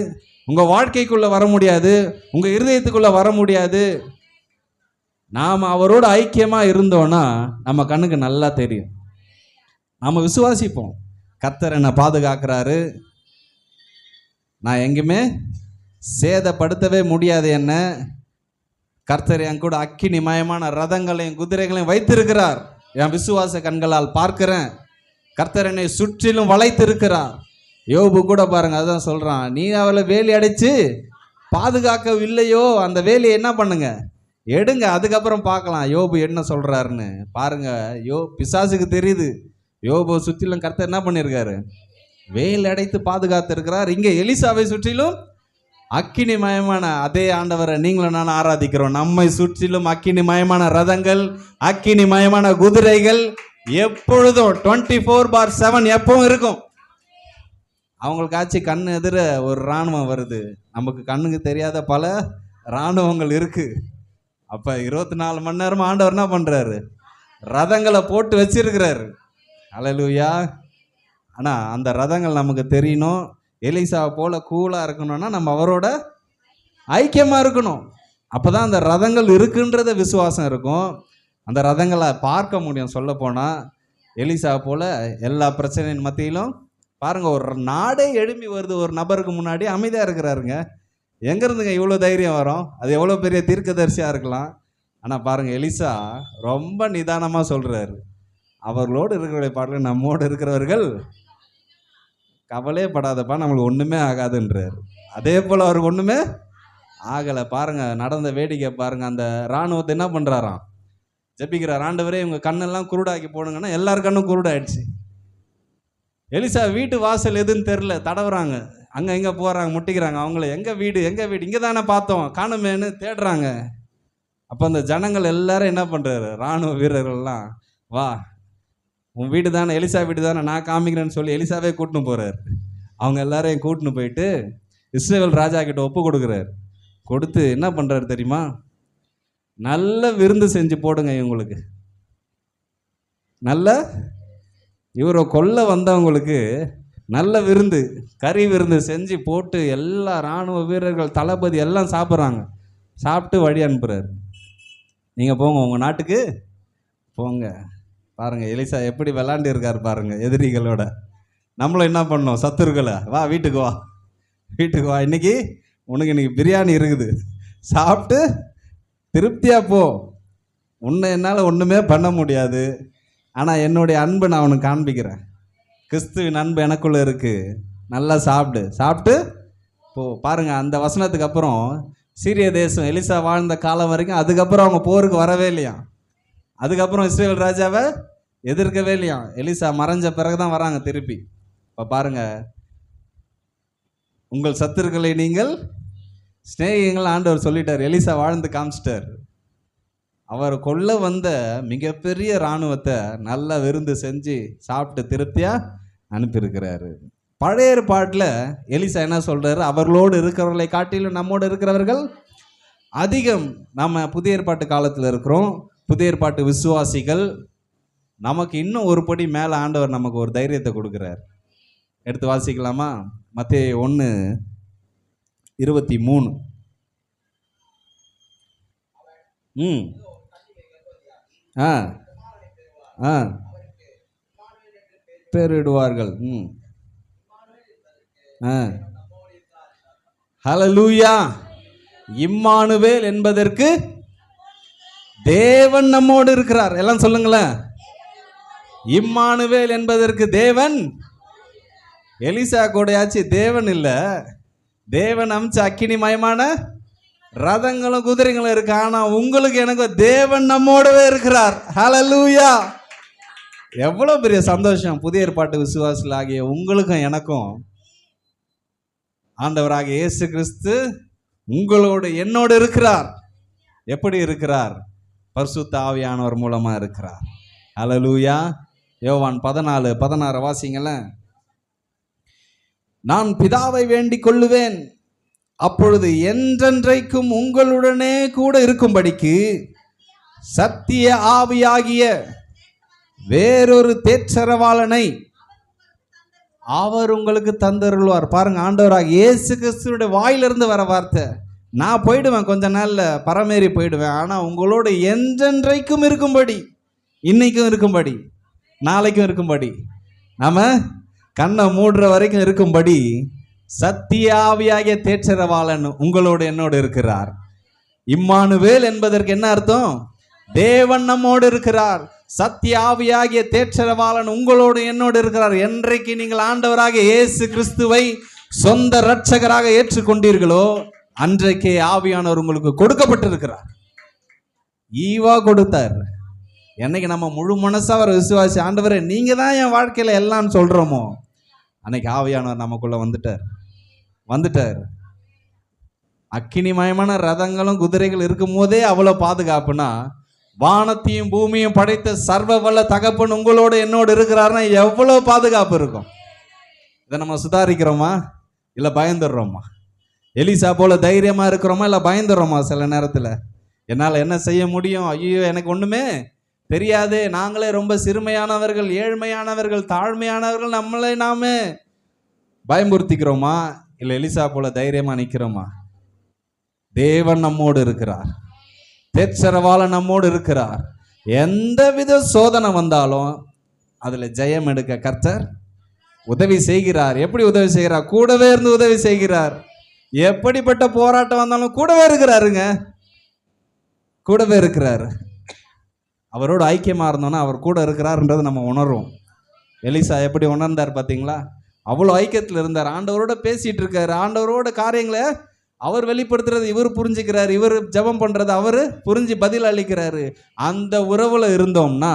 உங்க வாழ்க்கைக்குள்ள வர முடியாது, உங்க இருதயத்துக்குள்ள வர முடியாது. நாம் அவரோட ஐக்கியமா இருந்தோம்னா நம்ம கண்ணுக்கு நல்லா தெரியும். நாம விசுவாசிப்போம், கர்த்தர் என்னை பாதுகாக்கிறாரு, நான் எங்குமே சேதப்படுத்தவே முடியாது, என்ன கர்த்தர் என் கூட அக்கினிமயமான ரதங்களையும் குதிரைகளையும் வைத்திருக்கிறார். என் விசுவாச கண்களால் பார்க்கிறேன். கர்த்தர் என்னை சுற்றிலும் வளைத்திருக்கிறார். யோபு கூட பாருங்க, அதான் சொல்றான், நீ அவளை வேலி அடைச்சு பாதுகாக்கவில்லையோ, அந்த வேலியை என்ன பண்ணுங்க, எடுங்க, அதுக்கப்புறம் பார்க்கலாம் யோபு என்ன சொல்றாருன்னு. பாருங்க, பிசாசுக்கு தெரியுது யோபு சுற்றிலும் கர்த்தர் என்ன பண்ணியிருக்காரு, வேலி அடைத்து பாதுகாத்து இருக்கிறார். இங்க எலிசாவை சுற்றிலும் அக்கினிமயமான அதே ஆண்டவரை நீங்களும் நான் ஆராதிக்கிறோம். நம்மை சுற்றிலும் அக்கினிமயமான ரதங்கள், அக்கினிமயமான குதிரைகள் எப்பொழுதும் 24/7 எப்பவும் இருக்கும். அவங்களுக்காச்சு கண்ணு எதிர ஒரு இராணுவம் வருது, நமக்கு கண்ணுக்கு தெரியாத பல இராணுவங்கள் இருக்கு. அப்ப 24 மணி நேரம் ஆண்டவர் என்ன பண்றாரு, ரதங்களை போட்டு வச்சிருக்கிறாரு. ஹல்லேலூயா. ஆனா அந்த ரதங்கள் நமக்கு தெரியணும். எலிசா போல கூலா இருக்கணும்னா நம்ம அவரோட ஐக்கியமா இருக்கணும். அப்பதான் அந்த ரதங்கள் இருக்குன்றத விசுவாசம் இருக்கும். அந்த ரதங்களை பார்க்க முடியும். சொல்ல போனா எலிசா போல எல்லா பிரச்சனையின் மத்தியிலும் பாருங்க, ஒரு நாடே எழும்பி வருது ஒரு நபருக்கு முன்னாடி, அமைதியா இருக்கிறாருங்க. எங்க இருந்துங்க இவ்வளோ தைரியம் வரும்? அது எவ்வளோ பெரிய தீர்க்கதரிசியா இருக்கலாம். ஆனா பாருங்க, எலிசா ரொம்ப நிதானமா சொல்றாரு, அவர்களோடு இருக்கிறவர்களை பாருங்க, நம்மோடு இருக்கிறவர்கள் கவலையே படாதப்பா, நம்மளுக்கு ஒண்ணுமே ஆகாதுன்றார். அதே போல அவருக்கு ஒண்ணுமே ஆகலை. பாருங்க, நடந்த வேடிக்கை பாருங்க. அந்த இராணுவத்தை என்ன பண்றாராம், ஜெபிக்கிறார், ஆண்டவரே இவங்க கண்ணெல்லாம் குருடாக்கி போடுங்கன்னா எல்லார் கண்ணும் குருடாயிடுச்சு. எலிசா வீட்டு வாசல் எதுன்னு தெரில, தடவுறாங்க, அங்கே எங்கே போகிறாங்க, முட்டிக்கிறாங்க. அவங்கள எங்கே வீடு இங்கே தானே பார்த்தோம், காணுமேன்னு தேடுறாங்க. அப்போ அந்த ஜனங்கள் எல்லாரும் என்ன பண்ணுறாரு, இராணுவ வீரர்கள்லாம், வா உன் வீடு தானே, எலிசா வீடு தானே, நான் காமிக்கிறேன்னு சொல்லி எலிசாவே கூட்டின்னு போகிறார். அவங்க எல்லாரையும் கூட்டின்னு போயிட்டு இஸ்ரவேல் ராஜா கிட்ட ஒப்பு கொடுக்குறாரு. கொடுத்து என்ன பண்ணுறாரு தெரியுமா, நல்ல விருந்து செஞ்சு போடுங்க இவங்களுக்கு, நல்ல இவரை கொல்ல வந்தவங்களுக்கு நல்ல விருந்து, கறி விருந்து செஞ்சு போட்டு எல்லா இராணுவ வீரர்கள் தளபதி எல்லாம் சாப்பிட்றாங்க. சாப்பிட்டு வழி அனுப்புகிறார், நீங்கள் போங்க உங்கள் நாட்டுக்கு போங்க. பாருங்க எலிசா எப்படி விளாண்டு இருக்கார் பாருங்க எதிரிகளோட. நம்மளும் என்ன பண்ணோம், சத்துருக்களை, வா வீட்டுக்கு வா, வீட்டுக்கு வா, இன்னைக்கு பிரியாணி இருக்குது, சாப்பிட்டு திருப்தியா போ, உன்னை என்னால் ஒன்றுமே பண்ண முடியாது, ஆனால் என்னுடைய அன்பு நான் அவனுக்கு காண்பிக்கிறேன், கிறிஸ்துவின் அன்பு எனக்குள்ள இருக்கு, நல்லா சாப்பிட்டு போ. பாருங்க, அந்த வசனத்துக்கு அப்புறம் சீரிய தேசம் எலிசா வாழ்ந்த காலம் வரைக்கும் அதுக்கப்புறம் அவங்க போருக்கு வரவே இல்லையா, அதுக்கப்புறம் இஸ்ரவேல் ராஜாவை எதிர்க்கவே இல்லையா. எலிசா மறைஞ்ச பிறகுதான் வராங்க திருப்பி. இப்போ பாருங்க, உங்கள் சத்துருக்களை நீங்கள் சிநேகிங்கள் ஆண்டவர் சொல்லிட்டார். எலிசா வாழ்ந்து காமிச்சிட்டார். அவர் கொல்ல வந்த மிகப்பெரிய இராணுவத்தை நல்ல விருந்து செஞ்சு சாப்பிட்டு திருப்தியா அனுப்பியிருக்கிறாரு. பழைய ஏற்பாட்டில் எலிசா என்ன சொல்றாரு, அவர்களோடு இருக்கிறவர்களை காட்டிலும் நம்மோடு இருக்கிறவர்கள் அதிகம். நம்ம புதிய ஏற்பாட்டு காலத்தில் இருக்கிறோம், புதிய ஏற்பாட்டு விசுவாசிகள். நமக்கு இன்னும் ஒரு படி மேலே ஆண்டவர் நமக்கு ஒரு தைரியத்தை கொடுக்குறார். எடுத்து வாசிக்கலாமா? மத்தேயு 1:23. பேரிடுவார்கள். ஹல்லேலூயா. இம்மானுவேல் என்பதற்கு தேவன் நம்மோடு இருக்கிறார். எல்லாம் சொல்லுங்களேன், இம்மானுவேல் என்பதற்கு தேவன் எலிசா கூடயாச்சு தேவன் இல்லை, தேவன் அமைச்ச அக்கினிமயமான ரதங்களும் குதிரைகளும் இருக்கு. ஆனா உங்களுக்கு எனக்கு தேவன் நம்மோடவே இருக்கிறார். ஹல்லேலூயா! எவ்வளவு பெரிய சந்தோஷம். புதிய ஏற்பாட்டு விசுவாசிகள் ஆகிய உங்களுக்கும் எனக்கும் ஆண்டவராகிய இயேசு கிறிஸ்து உங்களோடு என்னோடு இருக்கிறார். எப்படி இருக்கிறார்? பரிசுத்த ஆவியானவர் மூலமா இருக்கிறார். ஹல்லேலூயா! யோவான் 14:16 வாசிங்களேன். நான் பிதாவை வேண்டிக் கொள்ளுவேன், அப்பொழுது என்றென்றைக்கும் உங்களுடனே கூட இருக்கும்படிக்கு சத்திய ஆவியாகிய வேறொரு தேற்றரவாளனை அவர் உங்களுக்கு தந்தருள்வார். பாருங்க, ஆண்டவராக இயேசு கிறிஸ்துவோட வாயிலிருந்து வர வார்த்தை. நான் போயிடுவேன், கொஞ்ச நாள்ல பரமேறி போயிடுவேன், ஆனா உங்களோட என்றென்றைக்கும் இருக்கும்படி, இன்னைக்கும் இருக்கும்படி, நாளைக்கும் இருக்கும்படி, நாம கண்ணை மூடுற வரைக்கும் இருக்கும்படி சத்திய ஆவியாகிய தேற்றரவாளன் உங்களோடு என்னோடு இருக்கிறார். இம்மானுவேல் என்பதற்கு என்ன அர்த்தம்? தேவன் நம்மோடு இருக்கிறார். சத்திய ஆவியாகிய தேற்றரவாளன் உங்களோடு என்னோடு இருக்கிறார். என்றைக்கு நீங்கள் ஆண்டவராகிய இயேசு கிறிஸ்துவை சொந்த இரட்சகராக ஏற்றுக்கொண்டீர்களோ அன்றைக்கே ஆவியானவர் உங்களுக்கு கொடுக்கப்பட்டிருக்கிறார். ஈவா கொடுத்தார். என்னைக்கு நம்ம முழு மனசா அவர் விசுவாசி, ஆண்டவரே நீங்க தான் என் வாழ்க்கையில எல்லாம் சொல்றோமோ, அன்னைக்கு ஆவியானவர் நமக்குள்ள வந்துட்டார். அக்கினிமயமான ரதங்களும் குதிரைகள் இருக்கும் போதே அவ்வளவு பாதுகாப்புனா, வானத்தையும் பூமியும் படைத்த சர்வ வல்ல தகப்பன் உங்களோடு என்னோடு இருக்கிறாருன்னா எவ்வளவு பாதுகாப்பு இருக்கும். இதை நம்ம சுதாரிக்கிறோமா இல்ல பயந்துடுறோமா? எலிசா போல தைரியமா இருக்கிறோமா இல்ல பயந்துடுறோமா? சில நேரத்துல என்னால் என்ன செய்ய முடியும், ஐயோ எனக்கு ஒண்ணுமே தெரியாது, நாங்களே ரொம்ப சிறுமையானவர்கள், ஏழ்மையானவர்கள், தாழ்மையானவர்கள், நம்மளே நாமே பயமுறுத்திக்கிறோமா இல்ல எலிசா போல தைரியமா நிக்கிறோமா? தேவன் நம்மோடு இருக்கிறார். தேற்றரவாளன் நம்மோடு இருக்கிறார். எந்தவித சோதனை வந்தாலும் அதுல ஜெயம் எடுக்க கர்த்தர் உதவி செய்கிறார். எப்படி உதவி செய்கிறார்? கூடவே இருந்து உதவி செய்கிறார். எப்படிப்பட்ட போராட்டம் வந்தாலும் கூடவே இருக்கிறாருங்க, கூடவே இருக்கிறாரு. அவரோட ஐக்கியமா இருந்தோம்னா அவர் கூட இருக்கிறாருன்றது நம்ம உணர்வோம். எலிசா எப்படி உணர்ந்தார் பார்த்தீங்களா? அவ்வளோ ஐக்கியத்தில் இருந்தார். ஆண்டவரோட பேசிட்டு இருக்காரு, ஆண்டவரோட காரியங்களை அவர் வெளிப்படுத்துறது இவர் புரிஞ்சுக்கிறாரு, இவர் ஜெபம் பண்றது அவர் புரிஞ்சு பதில் அளிக்கிறாரு. அந்த உறவுல இருந்தோம்னா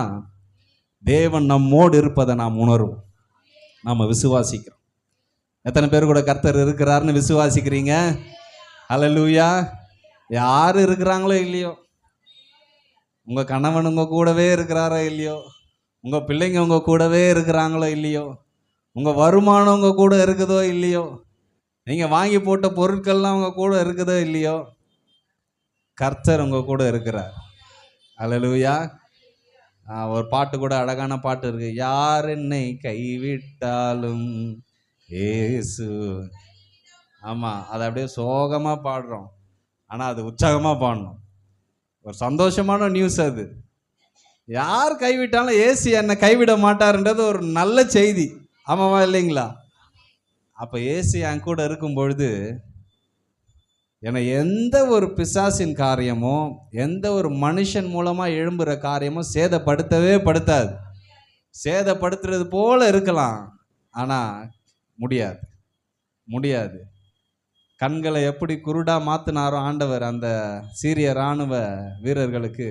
தேவன் நம்மோடு இருப்பதை நாம் உணர்வோம், நாம விசுவாசிக்கிறோம். எத்தனை பேர் கூட கர்த்தர் இருக்கிறாருன்னு விசுவாசிக்கிறீங்க? ஹல்லேலூயா! யாரு இருக்கிறாங்களோ இல்லையோ, உங்க கணவன் உங்க கூடவே இருக்கிறாரோ இல்லையோ, உங்க பிள்ளைங்க உங்க கூடவே இருக்கிறாங்களோ இல்லையோ, உங்க வருமானம் உங்க கூட இருக்குதோ இல்லையோ, நீங்க வாங்கி போட்ட பொருட்கள்லாம் உங்க கூட இருக்குதோ இல்லையோ, கர்த்தர் உங்க கூட இருக்கிறார். ஹல்லேலூயா! ஒரு பாட்டு கூட, அழகான பாட்டு இருக்கு, யார் என்னை கைவிட்டாலும் இயேசு. ஆமா, அதை அப்படியே சோகமா பாடுறோம், ஆனா அது உற்சாகமா பாடணும். ஒரு சந்தோஷமான நியூஸ் அது. யார் கைவிட்டாலும் இயேசு என்னை கைவிட மாட்டாருன்றது ஒரு நல்ல செய்தி. ஆமாவா இல்லைங்களா? அப்ப இயேசு என் கூட இருக்கும் பொழுது என்னை எந்த ஒரு பிசாசின் காரியமோ, எந்த ஒரு மனுஷன் மூலமா எழும்புற காரியமோ சேதப்படுத்தவே படுத்தாது. சேதப்படுத்துறது போல இருக்கலாம், ஆனா முடியாது. கண்களை எப்படி குருடா மாத்தினாரோ ஆண்டவர் அந்த சீரிய இராணுவ வீரர்களுக்கு,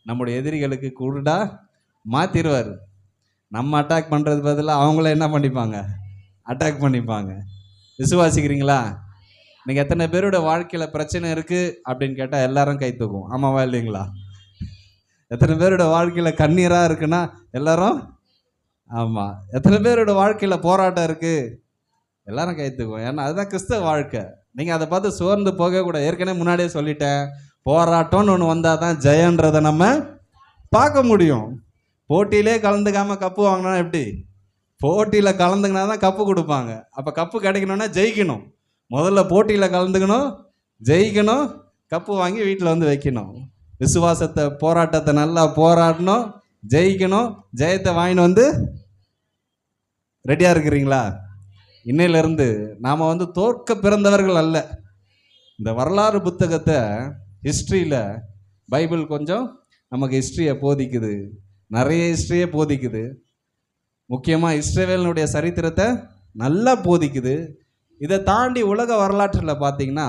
நம்முடைய எதிரிகளுக்கு குருடா மாத்திருவார். நம்ம அட்டாக் பண்றது பதிலாக அவங்கள என்ன பண்ணிப்பாங்க? அட்டாக் பண்ணிப்பாங்க. விசுவாசிக்கிறீங்களா? நீங்க எத்தனை பேரோட வாழ்க்கையில பிரச்சனை இருக்கு அப்படின்னு கேட்டா எல்லாரும் கை தூக்கும். ஆமாவா இல்லைங்களா? எத்தனை பேரோட வாழ்க்கையில கண்ணீரா இருக்குன்னா எல்லாரும் ஆமா. எத்தனை பேரோட வாழ்க்கையில போராட்டம் இருக்கு எல்லாரும் கை தூக்கும். ஏன்னா அதுதான் கிறிஸ்தவ வாழ்க்கை. நீங்க அதை பார்த்து சோர்ந்து போக கூட. ஏற்கனவே முன்னாடியே சொல்லிட்டேன், போராட்டம்னு ஒன்று வந்தாதான் ஜெயன்றதை நம்ம பார்க்க முடியும். போட்டியிலே கலந்துக்காம கப்பு வாங்கினா எப்படி? போட்டியில் கலந்துக்கினா தான் கப்பு கொடுப்பாங்க. அப்போ கப்பு கிடைக்கணும்னா ஜெயிக்கணும். முதல்ல போட்டியில் கலந்துக்கணும், ஜெயிக்கணும், கப்பு வாங்கி வீட்டில் வந்து வைக்கணும். விசுவாசத்தை, போராட்டத்தை நல்லா போராடணும், ஜெயிக்கணும், ஜெயத்தை வாங்கிட்டு வந்து ரெடியாக இருக்கிறீங்களா? இன்னையிலேருந்து நாம் வந்து தோற்க பிறந்தவர்கள் அல்ல. இந்த வரலாறு புத்தகத்தை, ஹிஸ்ட்ரியில் பைபிள் கொஞ்சம் நமக்கு ஹிஸ்ட்ரியை போதிக்குது, நிறைய ஹிஸ்ட்ரியை போதிக்குது. முக்கியமாக இஸ்ரவேலினுடைய சரித்திரத்தை நல்லா போதிக்குது. இதை தாண்டி உலக வரலாற்றில் பார்த்தீங்கன்னா,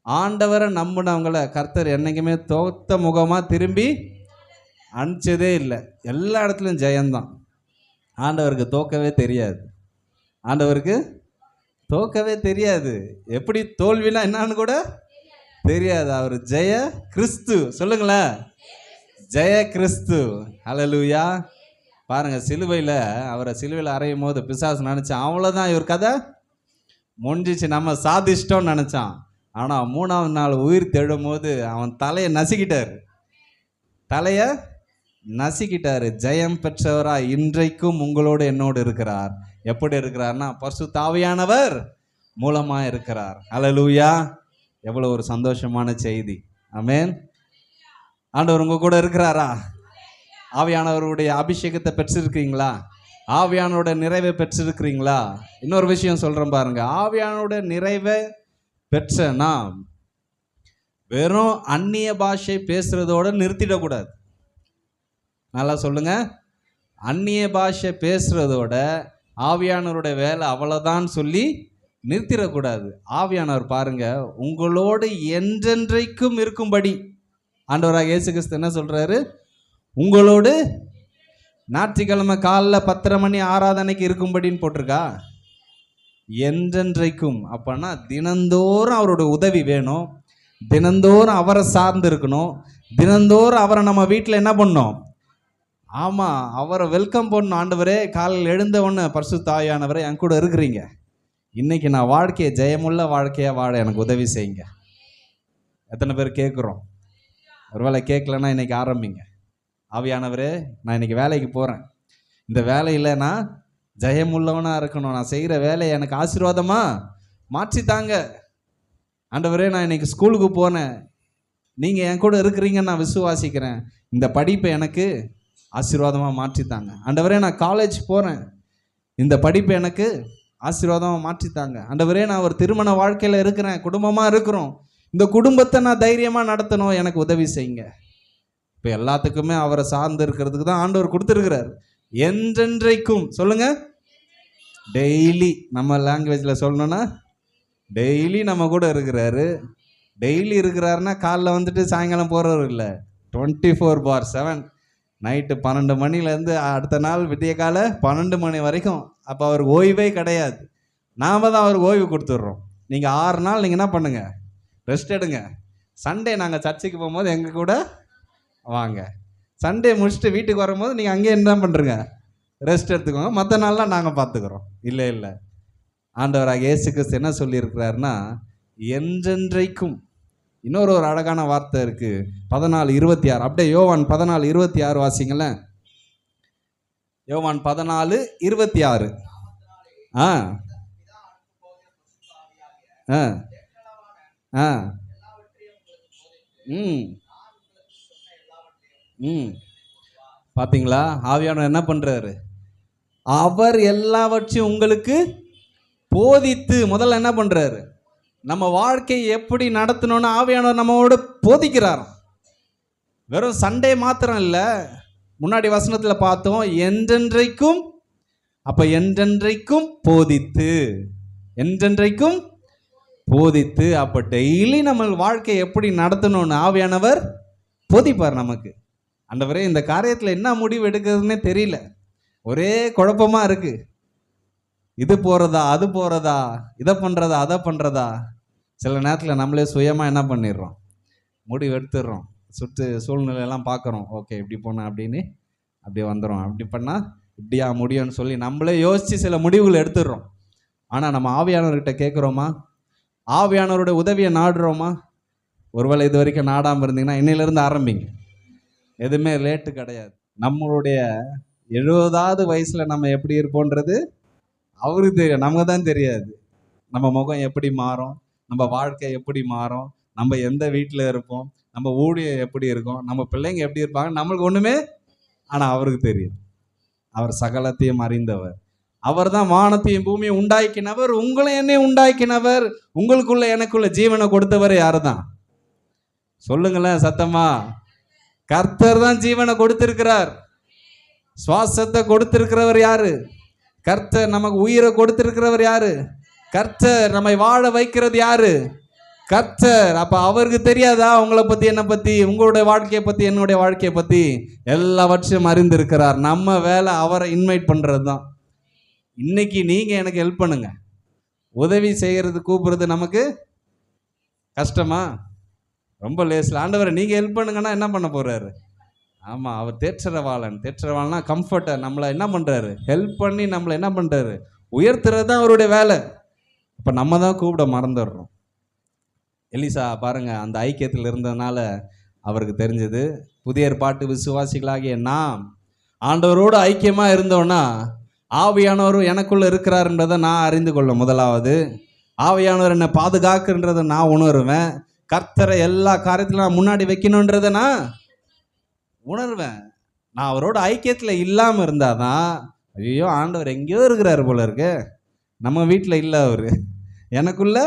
ஆண்டவரை நம்பினவங்களை கர்த்தர் என்றைக்குமே தோத்த முகமாக திரும்பி அனுப்பிச்சதே இல்லை. எல்லா இடத்துலையும் ஜெயந்தான். ஆண்டவருக்கு தோக்கவே தெரியாது. ஆண்டவருக்கு தோக்கவே தெரியாது. எப்படி தோல்வினா என்னன்னு கூட தெரியாது. அவர் ஜெய கிறிஸ்து. சொல்லுங்களேன், ஜெய கிறிஸ்து. ஹல்லேலூயா. பாருங்க, சிலுவையில் அவரை சிலுவையில் அறையும் போது பிசாசு நினச்சான் அவ்வளோதான், இவர் கதை முடிஞ்சிச்சு, நம்ம சாதிச்சிட்டோம்னு நினச்சான். ஆனால் 3ஆவது நாள் உயிர் தெழும் போது அவன் தலையை நசுக்கிட்டாரு. ஜெயம் பெற்றவராய் இன்றைக்கும் உங்களோடு என்னோடு இருக்கிறார். எப்படி இருக்கிறார்னா, பரிசுத்த ஆவியானவர் மூலமாக இருக்கிறார். ஹல்லேலூயா. எவ்வளோ ஒரு சந்தோஷமான செய்தி. ஆமென். ஆண்டவர் உங்க கூட இருக்கிறாரா? ஆவியானவருடைய அபிஷேகத்தை பெற்றிருக்கிறீங்களா? ஆவியானோட நிறைவை பெற்றிருக்கிறீங்களா? இன்னொரு விஷயம் சொல்றேன் பாருங்க. ஆவியானோட நிறைவை பெற்ற நாம் வெறும் அந்நிய பாஷை பேசுறதோட நிறுத்திடக்கூடாது. நல்லா சொல்லுங்க, அந்நிய பாஷை பேசுறதோட ஆவியானவருடைய வேலை அவ்வளோதான் சொல்லி நிறுத்திடக்கூடாது. ஆவியானவர் பாருங்க உங்களோடு என்றென்றைக்கும் இருக்கும்படி, ஆண்டவராக இயேசு கிறிஸ்து என்ன சொல்றாரு? உங்களோடு ஞாயிற்றுக்கிழமை காலைல 10:30 மணி ஆராதனைக்கு இருக்கும்படின்னு போட்டிருக்கா? என்றென்றைக்கும். அப்பன்னா தினந்தோறும் அவரோட உதவி வேணும், தினந்தோறும் அவரை சார்ந்து இருக்கணும், தினந்தோறும் அவரை நம்ம வீட்டில் என்ன பண்ணணும்? ஆமாம், அவரை வெல்கம் பண்ணணும். ஆண்டவரே, காலையில் எழுந்த உடனே பரிசுத்த ஆவியானவரே என் கூட இருக்கிறீங்க, இன்னைக்கு நான் வாழ்க்கையை ஜெயமுள்ள வாழ்க்கையாக வாழ எனக்கு உதவி செய்யுங்க. எத்தனை பேர் கேட்குறோம்? ஒருவேளை கேட்கலன்னா இன்னைக்கு ஆரம்பிங்க. ஆவியானவரே, நான் இன்னைக்கு வேலைக்கு போகிறேன், இந்த வேலையில் நான் ஜெயமுள்ளவனாக இருக்கணும், நான் செய்கிற வேலையை எனக்கு ஆசீர்வாதமாக மாற்றித்தாங்க. ஆண்டவரே, நான் இன்னைக்கு ஸ்கூலுக்கு போனேன், நீங்கள் என் கூட இருக்கிறீங்கன்னு நான் விசுவாசிக்கிறேன், இந்த படிப்பை எனக்கு ஆசீர்வாதமாக மாற்றித்தாங்க. ஆண்டவரே, நான் காலேஜ் போகிறேன், இந்த படிப்பை எனக்கு ஆசீர்வாதமாக மாற்றித்தாங்க. ஆண்டவரே, நான் ஒரு திருமண வாழ்க்கையில் இருக்கிறேன், குடும்பமாக இருக்கிறோம், இந்த குடும்பத்தை நான் தைரியமாக நடத்தணும், எனக்கு உதவி செய்யுங்க. இப்போ எல்லாத்துக்குமே அவரை சார்ந்து இருக்கிறதுக்கு தான் ஆண்டவர் கொடுத்துருக்கிறார். என்றென்றைக்கும். சொல்லுங்க, டெய்லி. நம்ம லாங்குவேஜில் சொல்லணும்னா டெய்லி நம்ம கூட இருக்கிறாரு. டெய்லி இருக்கிறாருன்னா காலைல வந்துட்டு சாயங்காலம் போகிறவர் இல்லை, 24/7. நைட்டு 12 மணிலேருந்து அடுத்த நாள் விடிய கால 12 மணி வரைக்கும். அப்போ அவருக்கு ஓய்வே கிடையாது. நாம் தான் அவருக்கு ஓய்வு கொடுத்துட்றோம். நீங்கள் 6 நாள் நீங்கள் என்ன பண்ணுங்க, ரெஸ்ட் எடுங்க. சண்டே நாங்கள் சர்ச்சுக்கு போகும்போது எங்கள் கூட வாங்க, சண்டே முடிச்சுட்டு வீட்டுக்கு வரும்போது நீங்கள் அங்கேயே என்ன பண்ணுறங்க, ரெஸ்ட் எடுத்துக்கோங்க, மற்ற நாள்லாம் நாங்கள் பார்த்துக்குறோம். இல்லை, ஆண்டவராக இயேசு கிறிஸ்து என்ன சொல்லியிருக்கிறாருன்னா, என்றென்றைக்கும். இன்னொரு ஒரு அழகான வார்த்தை இருக்கு, 14:26. அப்படியே யோவான் 14:26 வாசிங்களேன். யோவான் 14:26. பார்த்தீங்களா? ஆவியானவர் என்ன பண்றாரு? அவர் எல்லாவற்றையும் உங்களுக்கு போதித்து, முதல்ல என்ன பண்றாரு? நம்ம வாழ்க்கையை எப்படி நடத்தணும்னு ஆவியானவர் நம்மோட போதிக்கிறார். வெறும் சண்டே மாத்திரம் இல்லை, முன்னாடி வசனத்தில் பார்த்தோம் என்றென்றைக்கும். அப்ப என்றென்றைக்கும் போதித்து, என்றென்றைக்கும் போதித்து. அப்ப டெய்லி நம்ம வாழ்க்கையை எப்படி நடத்தணும்னு ஆவியானவர் போதிப்பார் நமக்கு. ஆண்டவரே, இந்த காரியத்தில் என்ன முடிவு எடுக்கிறதுனே தெரியல, ஒரே குழப்பமா இருக்கு, இது போகிறதா அது போகிறதா, இதை பண்ணுறதா அதை பண்ணுறதா. சில நேரத்தில் நம்மளே சுயமாக என்ன பண்ணிடுறோம், முடிவு எடுத்துடுறோம். சூழ்நிலையெல்லாம் பார்க்குறோம், ஓகே இப்படி போனால் அப்படின்னு அப்படியே வந்துடும், அப்படி பண்ணால் இப்படியா முடியும்னு சொல்லி நம்மளே யோசித்து சில முடிவுகள் எடுத்துடுறோம். ஆனால் நம்ம ஆவியானவர்கிட்ட கேட்குறோமா? ஆவியானவருடைய உதவியை நாடுறோமா? ஒருவேளை இது வரைக்கும் நாடாமல் இருந்தீங்கன்னா இன்னையிலேருந்து ஆரம்பிங்க. எதுவுமே லேட்டு கிடையாது. நம்மளுடைய 70வது வயசில் நம்ம எப்படி இருப்போன்றது அவருக்கு தெரியும், நமக்கு தான் தெரியாது. நம்ம முகம் எப்படி மாறும், நம்ம வாழ்க்கை எப்படி மாறும், நம்ம எந்த வீட்டில் இருப்போம், நம்ம ஊழியம் எப்படி இருக்கும், நம்ம பிள்ளைங்க எப்படி இருப்பாங்க, நம்மளுக்கு ஒன்றுமே. ஆனால் அவருக்கு தெரியும். அவர் சகலத்தையும் அறிந்தவர். அவர் தான் வானத்தையும் பூமியை உண்டாக்கினவர், உங்களை என்னையும் உண்டாக்கினவர், உங்களுக்குள்ள எனக்குள்ள ஜீவனை கொடுத்தவர் யாரு தான்? சொல்லுங்களேன் சத்தமா. கர்த்தர் தான் ஜீவனை கொடுத்திருக்கிறார். சுவாசத்தை கொடுத்திருக்கிறவர் யாரு? கர்த்தர் நமக்கு உயிரை கொடுத்திருக்கிறவர் யாரு? கர்த்தர் நம்மை வாழ வைக்கிறது யாரு? கர்த்தர். அப்ப அவருக்கு தெரியாதா உங்களை பத்தி, என்னை பத்தி, உங்களுடைய வாழ்க்கையை பத்தி, என்னுடைய வாழ்க்கையை பத்தி எல்லாவற்றையும் அறிந்திருக்கிறார். நம்ம வேலை அவரை இன்வைட் பண்றது தான். இன்னைக்கு நீங்க எனக்கு ஹெல்ப் பண்ணுங்க, உதவி செய்யறது கூப்பிடுறது நமக்கு கஷ்டமா? ரொம்ப லேசில். ஆண்டவரை நீங்க ஹெல்ப் பண்ணுங்கன்னா என்ன பண்ண போறாரு? ஆமா, அவர் தேற்றரவாளனா கம்ஃபர்டர். நம்மளை என்ன பண்றாரு? ஹெல்ப் பண்ணி நம்மளை என்ன பண்றாரு? உயர்த்துறது தான் அவருடைய வேலை. இப்ப நம்ம தான் கூப்பிட மறந்துடுறோம். எலிசா பாருங்க, அந்த ஐக்கியத்தில் இருந்ததுனால அவருக்கு தெரிஞ்சது, புதிய ஏற்பாட்டு விசுவாசிகளாகிய நாம் ஆண்டவரோடு ஐக்கியமா இருந்தோம்னா ஆவியானவர் எனக்குள்ள இருக்கிறார் என்பதை நான் அறிந்து கொள்ள. முதலாவது, ஆவியானவர் என்னை பாதுகாக்குன்றதை நான் உணருவேன். கர்த்தரை எல்லா காரியத்திலும் நான் முன்னாடி வைக்கணுன்றதை நான் உணர்வேன். நான் அவரோட ஐக்கியத்தில் இல்லாமல் இருந்தாதான், ஐயோ ஆண்டவர் எங்கேயோ இருக்கிறாரு போல இருக்கு, நம்ம வீட்டில் இல்லை அவர், எனக்குள்ள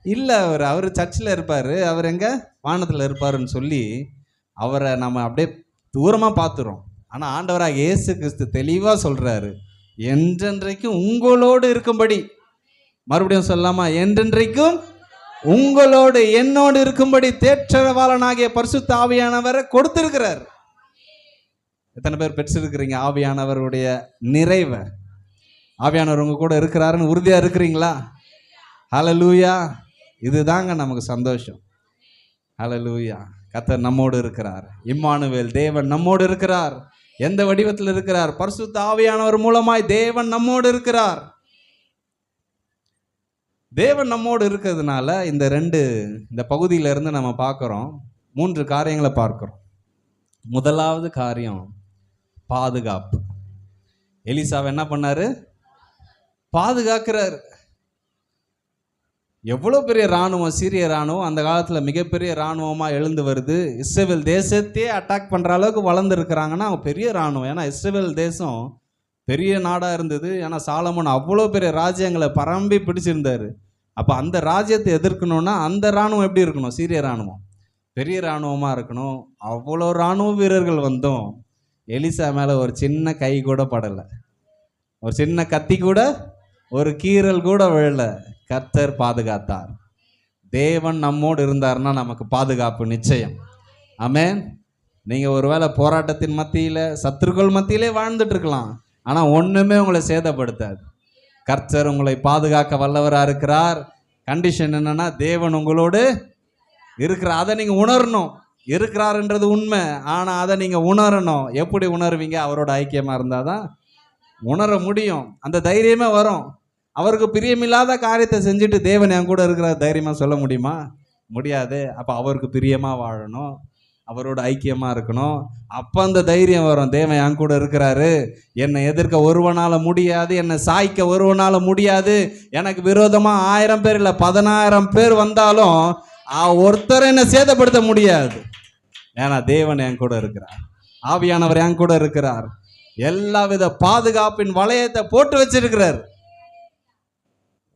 இல்லை அவர் சர்ச்சில் இருப்பார், அவர் எங்கே வானத்தில் இருப்பாருன்னு சொல்லி அவரை நம்ம அப்படியே தூரமாக பார்த்துறோம். ஆனால் ஆண்டவராக இயேசு கிறிஸ்து தெளிவாக சொல்கிறாரு, என்றென்றைக்கும் உங்களோடு இருக்கும்படி. மறுபடியும் சொல்லாமா? என்றென்றைக்கும் உங்களோடு என்னோடு இருக்கும்படி தேற்றரவாளனாகிய பரிசுத்த ஆவியானவரை கொடுத்திருக்கிறார். எத்தனை பேர் பெற்றிருக்கிறீங்க ஆவியானவருடைய நிறைவை? ஆவியானவர் உங்க கூட இருக்கிறாருன்னு உறுதியா இருக்கிறீங்களா? ஹல்லேலூயா. இதுதாங்க நமக்கு சந்தோஷம். ஹல்லேலூயா. கர்த்தர் நம்மோடு இருக்கிறார். இம்மானுவேல், தேவன் நம்மோடு இருக்கிறார். எந்த வடிவத்தில் இருக்கிறார்? பரிசுத்த ஆவியானவர் மூலமாய் தேவன் நம்மோடு இருக்கிறார். தேவன் நம்மோடு இருக்கிறதுனால இந்த பகுதியில இருந்து நம்ம பார்க்கிறோம், 3 காரியங்களை பார்க்கிறோம். முதலாவது காரியம் பாதுகாப்பு. எலிசாவை என்ன பண்ணாரு? பாதுகாக்கிறார். எவ்வளோ பெரிய இராணுவம், சீரிய இராணுவம் அந்த காலத்தில் மிகப்பெரிய இராணுவமாக எழுந்து வருது. இஸ்ரவேல் தேசத்தையே அட்டாக் பண்ணுற அளவுக்கு வளர்ந்து இருக்கிறாங்கன்னா அவங்க பெரிய இராணுவம். ஏன்னா இஸ்ரவேல் தேசம் பெரிய நாடாக இருந்தது. ஏன்னா சாலமோன் அவ்வளோ பெரிய ராஜ்யங்களை பரம்பி பிடிச்சிருந்தாரு. அப்போ அந்த ராஜ்யத்தை எதிர்க்கணும்னா அந்த இராணுவம் எப்படி இருக்கணும்? சீரிய இராணுவம் பெரிய இராணுவமாக இருக்கணும். அவ்வளோ இராணுவ வீரர்கள் வந்தோம், எலிசா மேலே ஒரு சின்ன கை கூட படலை, ஒரு சின்ன கத்தி கூட, ஒரு கீறல் கூட விழல. கர்த்தர் பாதுகாத்தார். தேவன் நம்மோடு இருந்தார்னா நமக்கு பாதுகாப்பு நிச்சயம். ஆமென். நீங்கள் ஒருவேளை போராட்டத்தின் மத்தியில், சத்துருக்கள் மத்தியிலே வாழ்ந்துட்டு இருக்கலாம், ஆனால் ஒன்றுமே உங்களை சேதப்படுத்தாது. கர்த்தர் உங்களை பாதுகாக்க வல்லவராக இருக்கிறார். கண்டிஷன் என்னன்னா, தேவன் உங்களோடு இருக்கிறார். அதை நீங்கள் உணரணும். இருக்கிறாருன்றது உண்மை, ஆனால் அதை நீங்கள் உணரணும். எப்படி உணர்வீங்க? அவரோட ஐக்கியமாக இருந்தால் தான் உணர முடியும். அந்த தைரியமே வரும். அவருக்கு பிரியமில்லாத காரியத்தை செஞ்சுட்டு தேவன் என் கூட இருக்கிற தைரியமாக சொல்ல முடியுமா? முடியாது. அப்போ அவருக்கு பிரியமாக வாழணும், அவரோட ஐக்கியமாக இருக்கணும். அப்போ அந்த தைரியம் வரும். தேவன் என் கூட இருக்கிறாரு, என்னை எதிர்க்க ஒருவனால் முடியாது, என்னை சாய்க்க ஒருவனால் முடியாது. எனக்கு விரோதமாக 1000 பேர் இல்லை 10000 பேர் வந்தாலும் ஒருத்தர் என்னை சேதப்படுத்த முடியாது. ஏன்னா தேவன் என் கூட இருக்கிறார், ஆவியானவர் என் கூட இருக்கிறார். எல்லா வித பாதுகாப்பின் வளையத்தை போட்டு வச்சிருக்கிறார்.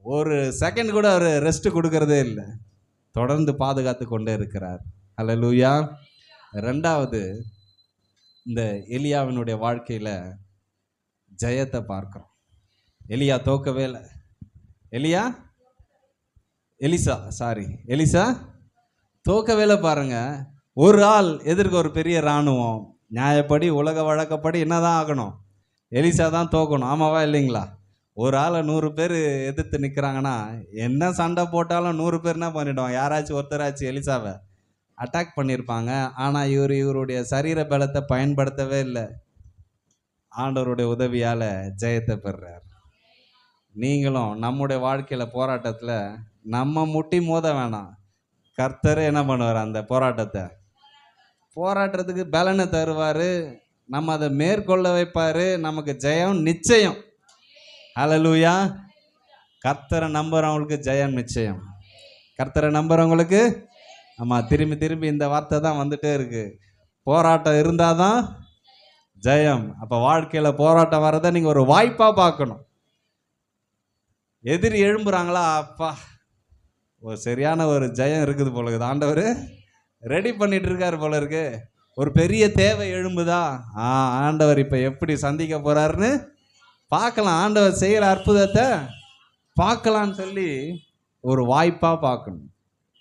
ஒரு செகண்ட் கூட அவர் ரெஸ்ட் கொடுக்கறதே இல்லை, தொடர்ந்து பாதுகாத்து கொண்டே இருக்கிறார். ஹல்லேலூயா. 2வது, இந்த எலியாவினுடைய வாழ்க்கையில ஜெயத்தை பார்க்கிறோம். எலியா தோக்கவே இல்லை. எலிசா தோக்கவே இல்லை. பாருங்க, ஒரு ஆள் எதிர்க்க ஒரு பெரிய இராணுவம். நியாயப்படி உலக வழக்கப்படி என்னதான் ஆகணும்? எலிசா தான் தோக்கணும். ஆமாவா இல்லைங்களா? ஒரு ஆளை 100 பேர் எதிர்த்து நிற்கிறாங்கன்னா என்ன சண்டை போட்டாலும் 100 பேர் என்ன பண்ணிடுவாங்க? யாராச்சும் ஒருத்தராச்சும் எலிசாவை அட்டாக் பண்ணியிருப்பாங்க. ஆனால் இவருடைய சரீர பலத்தை பயன்படுத்தவே இல்லை. ஆண்டவருடைய உதவியால் ஜெயத்தை பெறுறார். நீங்களும் நம்முடைய வாழ்க்கையில் போராட்டத்தில் நம்ம முட்டி மோத வேணாம். கர்த்தரே என்ன பண்ணுவார்? அந்த போராட்டத்துக்கு பலனை தருவார். நம்ம அதை மேற்கொள்ள வைப்பார். நமக்கு ஜெயம் நிச்சயம். ஹல்லேலூயா. கர்த்தரை நம்புறவங்களுக்கு ஜெயம் நிச்சயம். கர்த்தரை நம்புறவங்களுக்கு, ஆமாம், திரும்பி திரும்பி இந்த வார்த்தை தான் வந்துட்டே இருக்கு. போராட்டம் இருந்தால் தான் ஜெயம். அப்போ வாழ்க்கையில் போராட்டம் வரதை நீங்கள் ஒரு வாய்ப்பாக பார்க்கணும். எதிரி எழும்புறாங்களா, அப்பா ஒரு சரியான ஒரு ஜெயம் இருக்குது போல இருக்குது, ஆண்டவர் ரெடி பண்ணிட்டு இருக்காரு போல இருக்கு. ஒரு பெரிய தேவை எழும்புதா, ஆண்டவர் இப்போ எப்படி சந்திக்க போறாருன்னு பார்க்கலாம், ஆண்டவர் செய்கிற அற்புதத்தை பார்க்கலான்னு சொல்லி ஒரு வாய்ப்பாக பார்க்கணும்.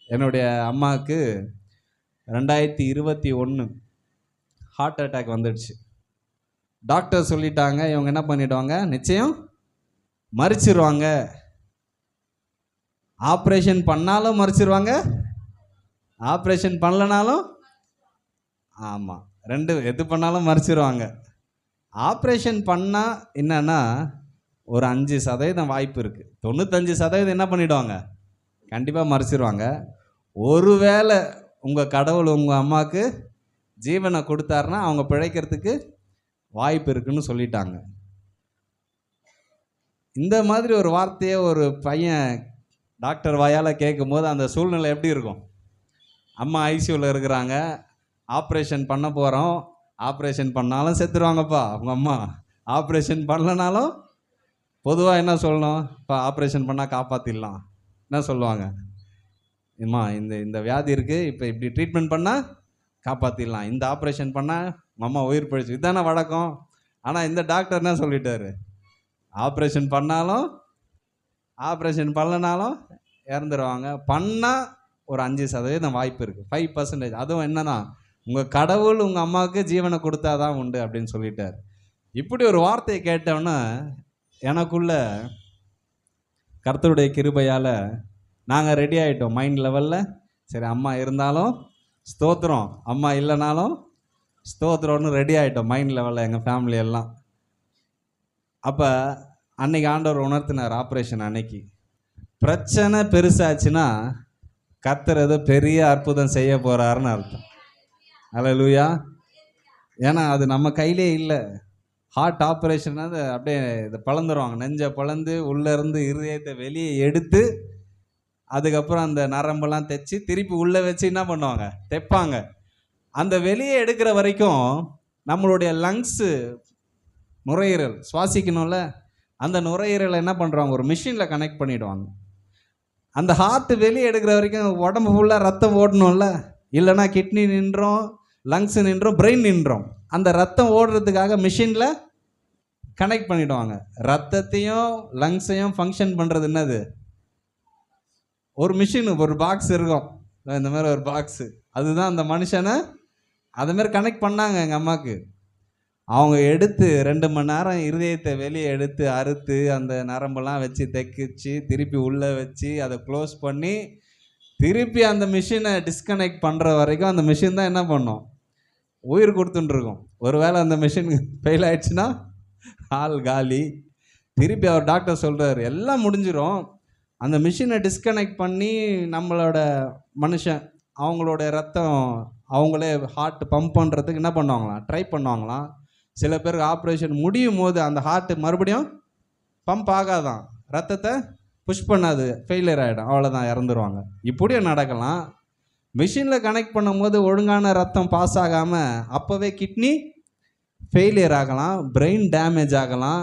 என்னுடைய அம்மாவுக்கு 2021 ஹார்ட் அட்டாக் வந்துடுச்சு. டாக்டர் சொல்லிட்டாங்க, இவங்க என்ன பண்ணிடுவாங்க, நிச்சயம் மறிச்சிருவாங்க. ஆப்ரேஷன் பண்ணாலும் மறிச்சிருவாங்க, ஆப்ரேஷன் பண்ணலனாலும், ஆமாம், எது பண்ணாலும் மறிச்சிருவாங்க. ஆப்ரேஷன் பண்ணால் என்னன்னா ஒரு 5% வாய்ப்பு இருக்குது. 95% என்ன பண்ணிவிடுவாங்க, கண்டிப்பாக மறிச்சிருவாங்க. ஒருவேளை உங்கள் கடவுள் உங்கள் அம்மாவுக்கு ஜீவனை கொடுத்தாருன்னா அவங்க பிழைக்கிறதுக்கு வாய்ப்பு இருக்குன்னு சொல்லிட்டாங்க. இந்த மாதிரி ஒரு வார்த்தையை ஒரு பையன் டாக்டர் வாயால் கேட்கும்போது அந்த சூழ்நிலை எப்படி இருக்கும்? அம்மா ஐசியூவில் இருக்கிறாங்க, ஆப்ரேஷன் பண்ண போகிறோம், ஆப்ரேஷன் பண்ணாலும் செத்துருவாங்கப்பா அவங்க அம்மா, ஆப்ரேஷன் பண்ணலனாலும் பொதுவாக என்ன சொல்லணும், இப்போ ஆப்ரேஷன் பண்ணால் காப்பாற்றிடலாம், என்ன சொல்லுவாங்க, அம்மா இந்த வியாதி இருக்குது, இப்போ இப்படி ட்ரீட்மெண்ட் பண்ணால் காப்பாற்றிடலாம், இந்த ஆப்ரேஷன் பண்ணால் உங்கள் அம்மா உயிர் பழிச்சு, இதுதானே வழக்கம். ஆனால் இந்த டாக்டர் என்ன சொல்லிட்டாரு, ஆப்ரேஷன் பண்ணாலும் ஆப்ரேஷன் பண்ணலனாலும் இறந்துருவாங்க, பண்ணால் ஒரு 5% வாய்ப்பு இருக்குது, 5%. அதுவும் என்னன்னா உங்கள் கடவுள் உங்கள் அம்மாவுக்கு ஜீவனை கொடுத்தாதான் உண்டு அப்படின்னு சொல்லிட்டார். இப்படி ஒரு வார்த்தையை கேட்டோன்னா எனக்குள்ள கர்த்தருடைய கிருபையால் நாங்கள் ரெடி ஆகிட்டோம் மைண்ட் லெவலில். சரி, அம்மா இருந்தாலும் ஸ்தோத்திரம், அம்மா இல்லைனாலும் ஸ்தோத்திரம்னு ரெடி ஆகிட்டோம் மைண்ட் லெவலில் எங்கள் ஃபேமிலி எல்லாம். அப்போ அன்னைக்கு ஆண்டவர் உணர்த்தினார், ஆப்ரேஷன் அன்னைக்கு பிரச்சனை பெருசாச்சுன்னா கர்த்தர் ஏதோ பெரிய அற்புதம் செய்ய போகிறாருன்னு அர்த்தம். அல்லேலூயா. ஏன்னா அது நம்ம கையிலே இல்லை. ஹார்ட் ஆப்ரேஷன் அது அப்படியே இதை பழந்துருவாங்க, நெஞ்சை பழந்து உள்ளேருந்து இருதயத்தை வெளியே எடுத்து அதுக்கப்புறம் அந்த நரம்பெல்லாம் தைச்சி திருப்பி உள்ளே வச்சு என்ன பண்ணுவாங்க, தைப்பாங்க. அந்த வெளியே எடுக்கிற வரைக்கும் நம்மளுடைய லங்ஸு, நுரையீரல் சுவாசிக்கணும்ல, அந்த நுரையீரலை என்ன பண்ணுறாங்க, ஒரு மிஷினில் கனெக்ட் பண்ணிவிடுவாங்க. அந்த ஹார்ட் வெளியே எடுக்கிற வரைக்கும் உடம்பு ஃபுல்லாக ரத்தம் ஓடணும்ல, இல்லைன்னா கிட்னி நின்றோம், லங்ஸ் நின்றோம், பிரெயின் நின்றோம். அந்த ரத்தம் ஓடுறதுக்காக மிஷினில் கனெக்ட் பண்ணிவிடுவாங்க. ரத்தத்தையும் லங்ஸையும் ஃபங்க்ஷன் பண்ணுறது என்னது, ஒரு மிஷின், ஒரு பாக்ஸ் இருக்கும், இந்த மாதிரி ஒரு பாக்ஸு, அதுதான் அந்த மனுஷனை அதுமாரி கனெக்ட் பண்ணாங்க எங்கள் அம்மாவுக்கு. அவங்க எடுத்து 2 மணி நேரம் இருதயத்தை வெளியே எடுத்து அறுத்து அந்த நரம்பெல்லாம் வச்சு தைக்கிச்சு திருப்பி உள்ளே வச்சு அதை க்ளோஸ் பண்ணி திருப்பி அந்த மிஷினை டிஸ்கனெக்ட் பண்ணுற வரைக்கும் அந்த மிஷின் தான் என்ன பண்ணும், உயிர் கொடுத்துட்டுருக்கும். ஒருவேளை அந்த மிஷின் ஃபெயில் ஆயிடுச்சுன்னா ஆள் காலி. திருப்பி அவர் டாக்டர் சொல்கிறார், எல்லாம் முடிஞ்சிடும், அந்த மிஷினை டிஸ்கனெக்ட் பண்ணி நம்மளோட மனுஷன் அவங்களோட ரத்தம் அவங்களே ஹார்ட் பம்ப் பண்ணுறதுக்கு என்ன பண்ணுவாங்களாம், ட்ரை பண்ணுவாங்களாம். சில பேருக்கு ஆப்ரேஷன் முடியும் போது அந்த ஹார்ட்டு மறுபடியும் பம்ப் ஆகாதான், ரத்தத்தை புஷ் பண்ணாது, ஃபெயிலியர் ஆகிடும், அவ்வளோதான், இறந்துருவாங்க. இப்படியும் நடக்கலாம். மிஷினில் கனெக்ட் பண்ணும்போது ஒழுங்கான ரத்தம் பாஸ் ஆகாமல் அப்போவே கிட்னி ஃபெயிலியர் ஆகலாம், பிரெயின் டேமேஜ் ஆகலாம்,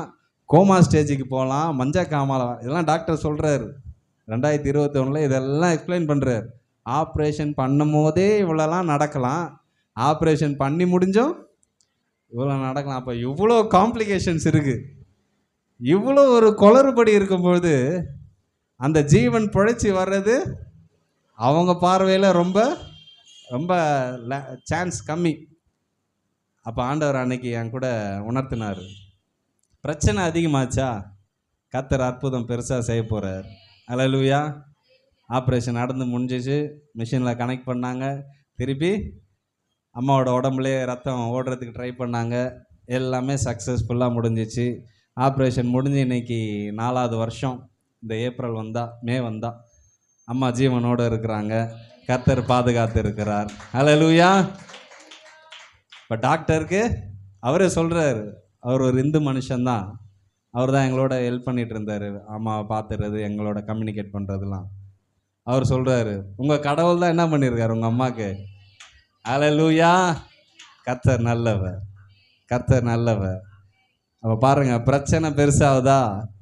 கோமா ஸ்டேஜுக்கு போகலாம், மஞ்சக்காமலாம். இதெல்லாம் டாக்டர் சொல்கிறார் 2021 இதெல்லாம் எக்ஸ்பிளைன் பண்ணுறார். ஆப்ரேஷன் பண்ணும் போதே இவ்வளோலாம் நடக்கலாம், ஆப்ரேஷன் பண்ணி முடிஞ்சோம் இவ்வளோ நடக்கலாம். அப்போ இவ்வளோ காம்ப்ளிகேஷன்ஸ் இருக்குது, இவ்வளோ ஒரு குளறுபடி இருக்கும்பொழுது அந்த ஜீவன் பிழைச்சி வர்றது அவங்க பார்வையில் ரொம்ப ரொம்ப சான்ஸ் கம்மி. அப்போ ஆண்டவர் அன்னைக்கு என் கூட உணர்த்தினார், பிரச்சனை அதிகமாச்சா கர்த்தர் அற்புதம் பெருசாக செய்ய போகிறார். அல்லேலூயா. ஆப்ரேஷன் நடந்து முடிஞ்சிச்சு, மிஷினில் கனெக்ட் பண்ணாங்க, திருப்பி அம்மாவோட உடம்புலேயே ரத்தம் ஓடுறதுக்கு ட்ரை பண்ணாங்க, எல்லாமே சக்ஸஸ்ஃபுல்லாக முடிஞ்சிச்சு. ஆப்ரேஷன் முடிஞ்சு இன்றைக்கி 4வது வருஷம். இந்த ஏப்ரல் மே வந்தா அம்மா ஜீவனோடு இருக்கிறாங்க, கர்த்தர் பாதுகாத்து இருக்கிறார். அல்லேலூயா. இப்போ டாக்டருக்கு அவரே சொல்கிறாரு, அவர் ஒரு இந்து மனுஷன்தான், அவர் தான் எங்களோட ஹெல்ப் பண்ணிகிட்டு இருந்தார், அம்மாவை பார்த்துறது, எங்களோட கம்யூனிகேட் பண்ணுறதுலாம். அவர் சொல்கிறாரு, உங்கள் கடவுள் தான் என்ன பண்ணியிருக்காரு உங்கள் அம்மாவுக்கு. அல்லேலூயா. கர்த்தர் நல்லவர், கர்த்தர் நல்லவர். அப்போ பாருங்கள், பிரச்சனை பெருசாகுதா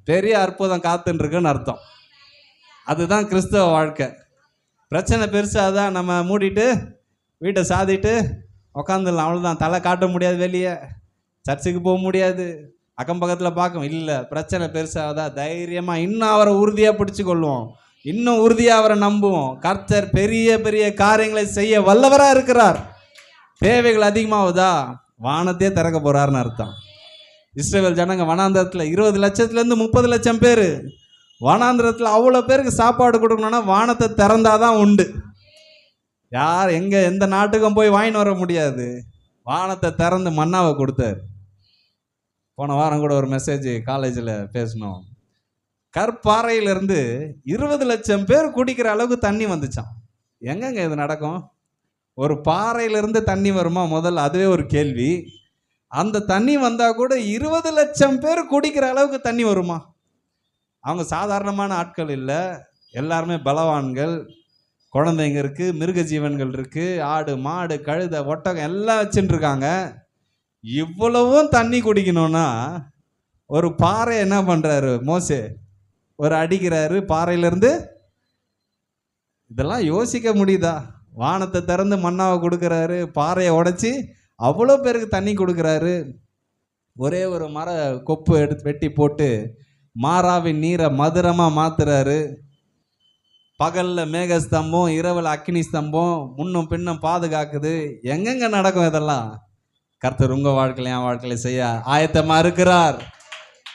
பெரிய அற்புதம் காத்துன்ருக்குன்னு அர்த்தம். அதுதான் கிறிஸ்தவ வாழ்க்கை. பிரச்சனை பெருசாகுதா நம்ம மூடிட்டு வீட்டை சாதிட்டு உக்காந்துடலாம், அவ்வளோதான். தலை காட்ட முடியாது, வெளியே சர்ச்சுக்கு போக முடியாது, அக்கம் பக்கத்தில் பார்க்கும், இல்லை பிரச்சனை பெருசாகுதா, தைரியமாக இன்னும் அவரை உறுதியாக பிடிச்சு கொள்வோம், இன்னும் உறுதியாக அவரை நம்புவோம். கர்த்தர் பெரிய பெரிய காரியங்களை செய்ய வல்லவராக இருக்கிறார். தேவைகள் அதிகமாகுதா, வானத்தையே திறக்க போறாருன்னு அர்த்தம். இஸ்ரவேல் ஜனங்க வனாந்திரத்தில் 20 லட்சத்துலேருந்து 30 லட்சம் பேர், வனாந்திரத்தில் அவ்வளோ பேருக்கு சாப்பாடு கொடுக்கணும்னா வானத்தை திறந்தாதான் உண்டு. யார் எங்கே எந்த நாட்டுக்கும் போய் வாங்கின்னு வர முடியாது. வானத்தை திறந்து மன்னாவை கொடுத்தார். போன வாரம் கூட ஒரு மெசேஜ் காலேஜில் பேசணும். கற்பாறையிலிருந்து 20 லட்சம் பேர் குடிக்கிற அளவுக்கு தண்ணி வந்துச்சான். எங்கங்க இது நடக்கும்? ஒரு பாறையிலிருந்து தண்ணி வருமா முதல்ல? அதுவே ஒரு கேள்வி. அந்த தண்ணி வந்தால் கூட 20 லட்சம் பேர் குடிக்கிற அளவுக்கு தண்ணி வருமா? அவங்க சாதாரணமான ஆட்கள் இல்லை, எல்லாருமே பலவான்கள். குழந்தைங்க இருக்குது, மிருக ஜீவன்கள் இருக்குது, ஆடு மாடு கழுதை ஒட்டகம் எல்லாம் வச்சுட்டு இருக்காங்க. இவ்வளவும் தண்ணி குடிக்கணும்னா ஒரு பாறை என்ன பண்ணுறாரு மோசே? ஒரு அடிக்கிறாரு பாறையிலேருந்து. இதெல்லாம் யோசிக்க முடியுதா? வானத்தை திறந்து மன்னாவை கொடுக்குறாரு, பாறையை உடைச்சி அவ்வளோ பேருக்கு தண்ணி கொடுக்குறாரு. ஒரே ஒரு மர கொப்பு எடுத்து வெட்டி போட்டு மாறாவின் நீரை மதுரமாக மாத்துறாரு. பகலில் மேகஸ்தம்பம், இரவில் அக்னி ஸ்தம்பம், முன்னும் பின்னும் பாதுகாக்குது. எங்கெங்க நடக்கும் இதெல்லாம்? கர்த்தர் உங்கள் வாழ்க்கையில் என் வாழ்க்கையில் செய்ய ஆயத்தமாக இருக்கிறார்.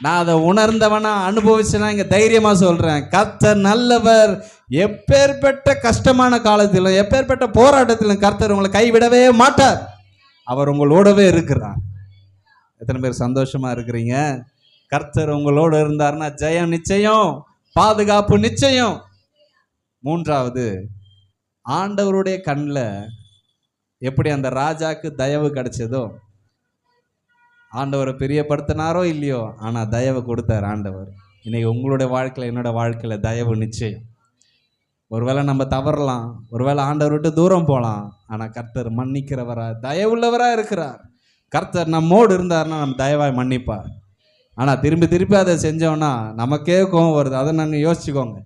நான் அதை உணர்ந்தவனா அனுபவிச்சேன்னா இங்கே தைரியமாக சொல்கிறேன், கர்த்தர் நல்லவர். எப்பேற்பட்ட கஷ்டமான காலத்திலும் எப்பேற்பட்ட போராட்டத்திலும் கர்த்தர் உங்களை கைவிடவே மாட்டார். அவர் உங்களோடவே இருக்கிறார். எத்தனை பேர் சந்தோஷமாக இருக்கிறீங்க? கர்த்தர் உங்களோடு இருந்தார்னா ஜெயம் நிச்சயம், பாதுகாப்பு நிச்சயம். மூன்றாவது, ஆண்டவருடைய கண்ணில் எப்படி அந்த ராஜாக்கு தயவு கிடைச்சதோ, ஆண்டவரை பிரியப்படுத்தினாரோ இல்லையோ, ஆனால் தயவு கொடுத்தார் ஆண்டவர். இன்னைக்கு உங்களுடைய வாழ்க்கையில் என்னோட வாழ்க்கையில் தயவு நிச்சயம். ஒருவேளை நம்ம தவறலாம், ஒருவேளை ஆண்டவர் விட்டு தூரம் போகலாம், ஆனால் கர்த்தர் மன்னிக்கிறவரா தயவுள்ளவராக இருக்கிறார். கர்த்தர் நம்மோடு இருந்தார்னா நம்ம தயவாய் மன்னிப்பார். ஆனால் திருப்பி திருப்பி அதை செஞ்சோன்னா நமக்கே கோவம் வருது. அதை நாங்கள் யோசிச்சுக்கோங்க.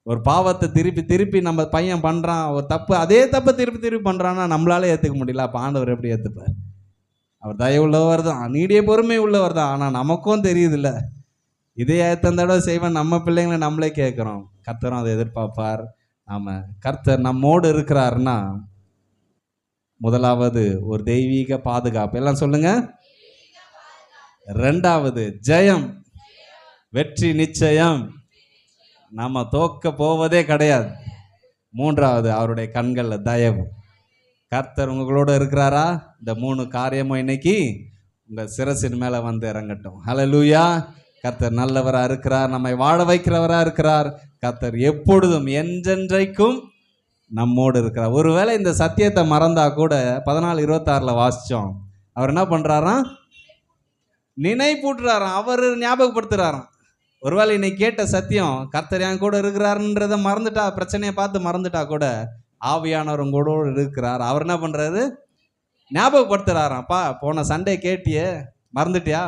ஒரு பாவத்தை திருப்பி திருப்பி நம்ம பையன் பண்ணுறான், ஒரு தப்பு, அதே தப்பை திருப்பி திருப்பி பண்ணுறான்னா நம்மளால ஏற்றுக்க முடியல. அப்போ ஆண்டவர் எப்படி ஏற்றுப்பார்? அவர் தயவுள்ளவர் தான், நீடிய பொறுமை உள்ளவர் தான். ஆனால் நமக்கும் தெரியுதில்ல, இதே எத்தனை தடவை செய்வேன் நம்ம பிள்ளைங்களை நம்மளே கேட்குறோம். கர்த்தரும் அதை எதிர்பார்ப்பார். ஆமாம், கர்த்தர் நம்மோடு இருக்கிறாருன்னா முதலாவது ஒரு தெய்வீக பாதுகாப்பு, எல்லாம் சொல்லுங்க. ரெண்டாவது ஜெயம், வெற்றி நிச்சயம், நம்ம தோக்க போவதே கிடையாது. மூன்றாவது அவருடைய கண்களில் தயவு. கர்த்தர் உங்களோட இருக்கிறாரா? இந்த 3 காரியமும் இன்னைக்கு உங்கள் சிரசின் மேலே வந்து இறங்கட்டும். ஹல்லேலூயா. கர்த்தர் நல்லவராக இருக்கிறார், நம்மை வாழ வைக்கிறவராக இருக்கிறார். கர்த்தர் எப்பொழுதும் என்றென்றைக்கும் நம்மோடு இருக்கிறார். ஒருவேளை இந்த சத்தியத்தை மறந்தா கூட 14:26 வாசித்தோம். அவர் என்ன பண்ணுறாராம்? நினைப்பூட்டுறாராம், அவர் ஞாபகப்படுத்துகிறாராம். ஒருவேளை இன்னைக்கு கேட்ட சத்தியம் கர்த்தர் என் கூட இருக்கிறாருன்றதை மறந்துட்டா, பிரச்சனையை பார்த்து மறந்துட்டா கூட ஆவியானவர் உங்களோட இருக்கிறார். அவர் என்ன பண்ணுறாரு? ஞாபகப்படுத்துகிறாராம்ப்பா, போன சண்டே கேட்டியே மறந்துட்டியா?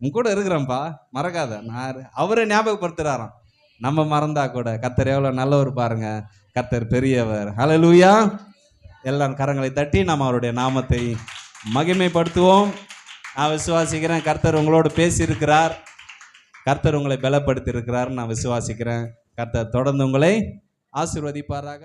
உன் கூட இருக்கிறேன்ப்பா, மறக்காத. நான் அவரை ஞாபகப்படுத்துகிறாராம். நம்ம மறந்தா கூட கர்த்தர் எவ்வளோ நல்லவர் பாருங்க. கர்த்தர் பெரியவர். ஹல்லேலூயா. எல்லாரும் கரங்களை தட்டி நாம் அவருடைய நாமத்தை மகிமைப்படுத்துவோம். நான் விசுவாசிக்கிறேன் கர்த்தர் உங்களோடு பேசியிருக்கிறார், கர்த்தர் உங்களை பலப்படுத்தி இருக்கிறார். நான் விசுவாசிக்கிறேன். கர்த்தர் தொடர்ந்து உங்களை ஆசீர்வதிப்பாராக.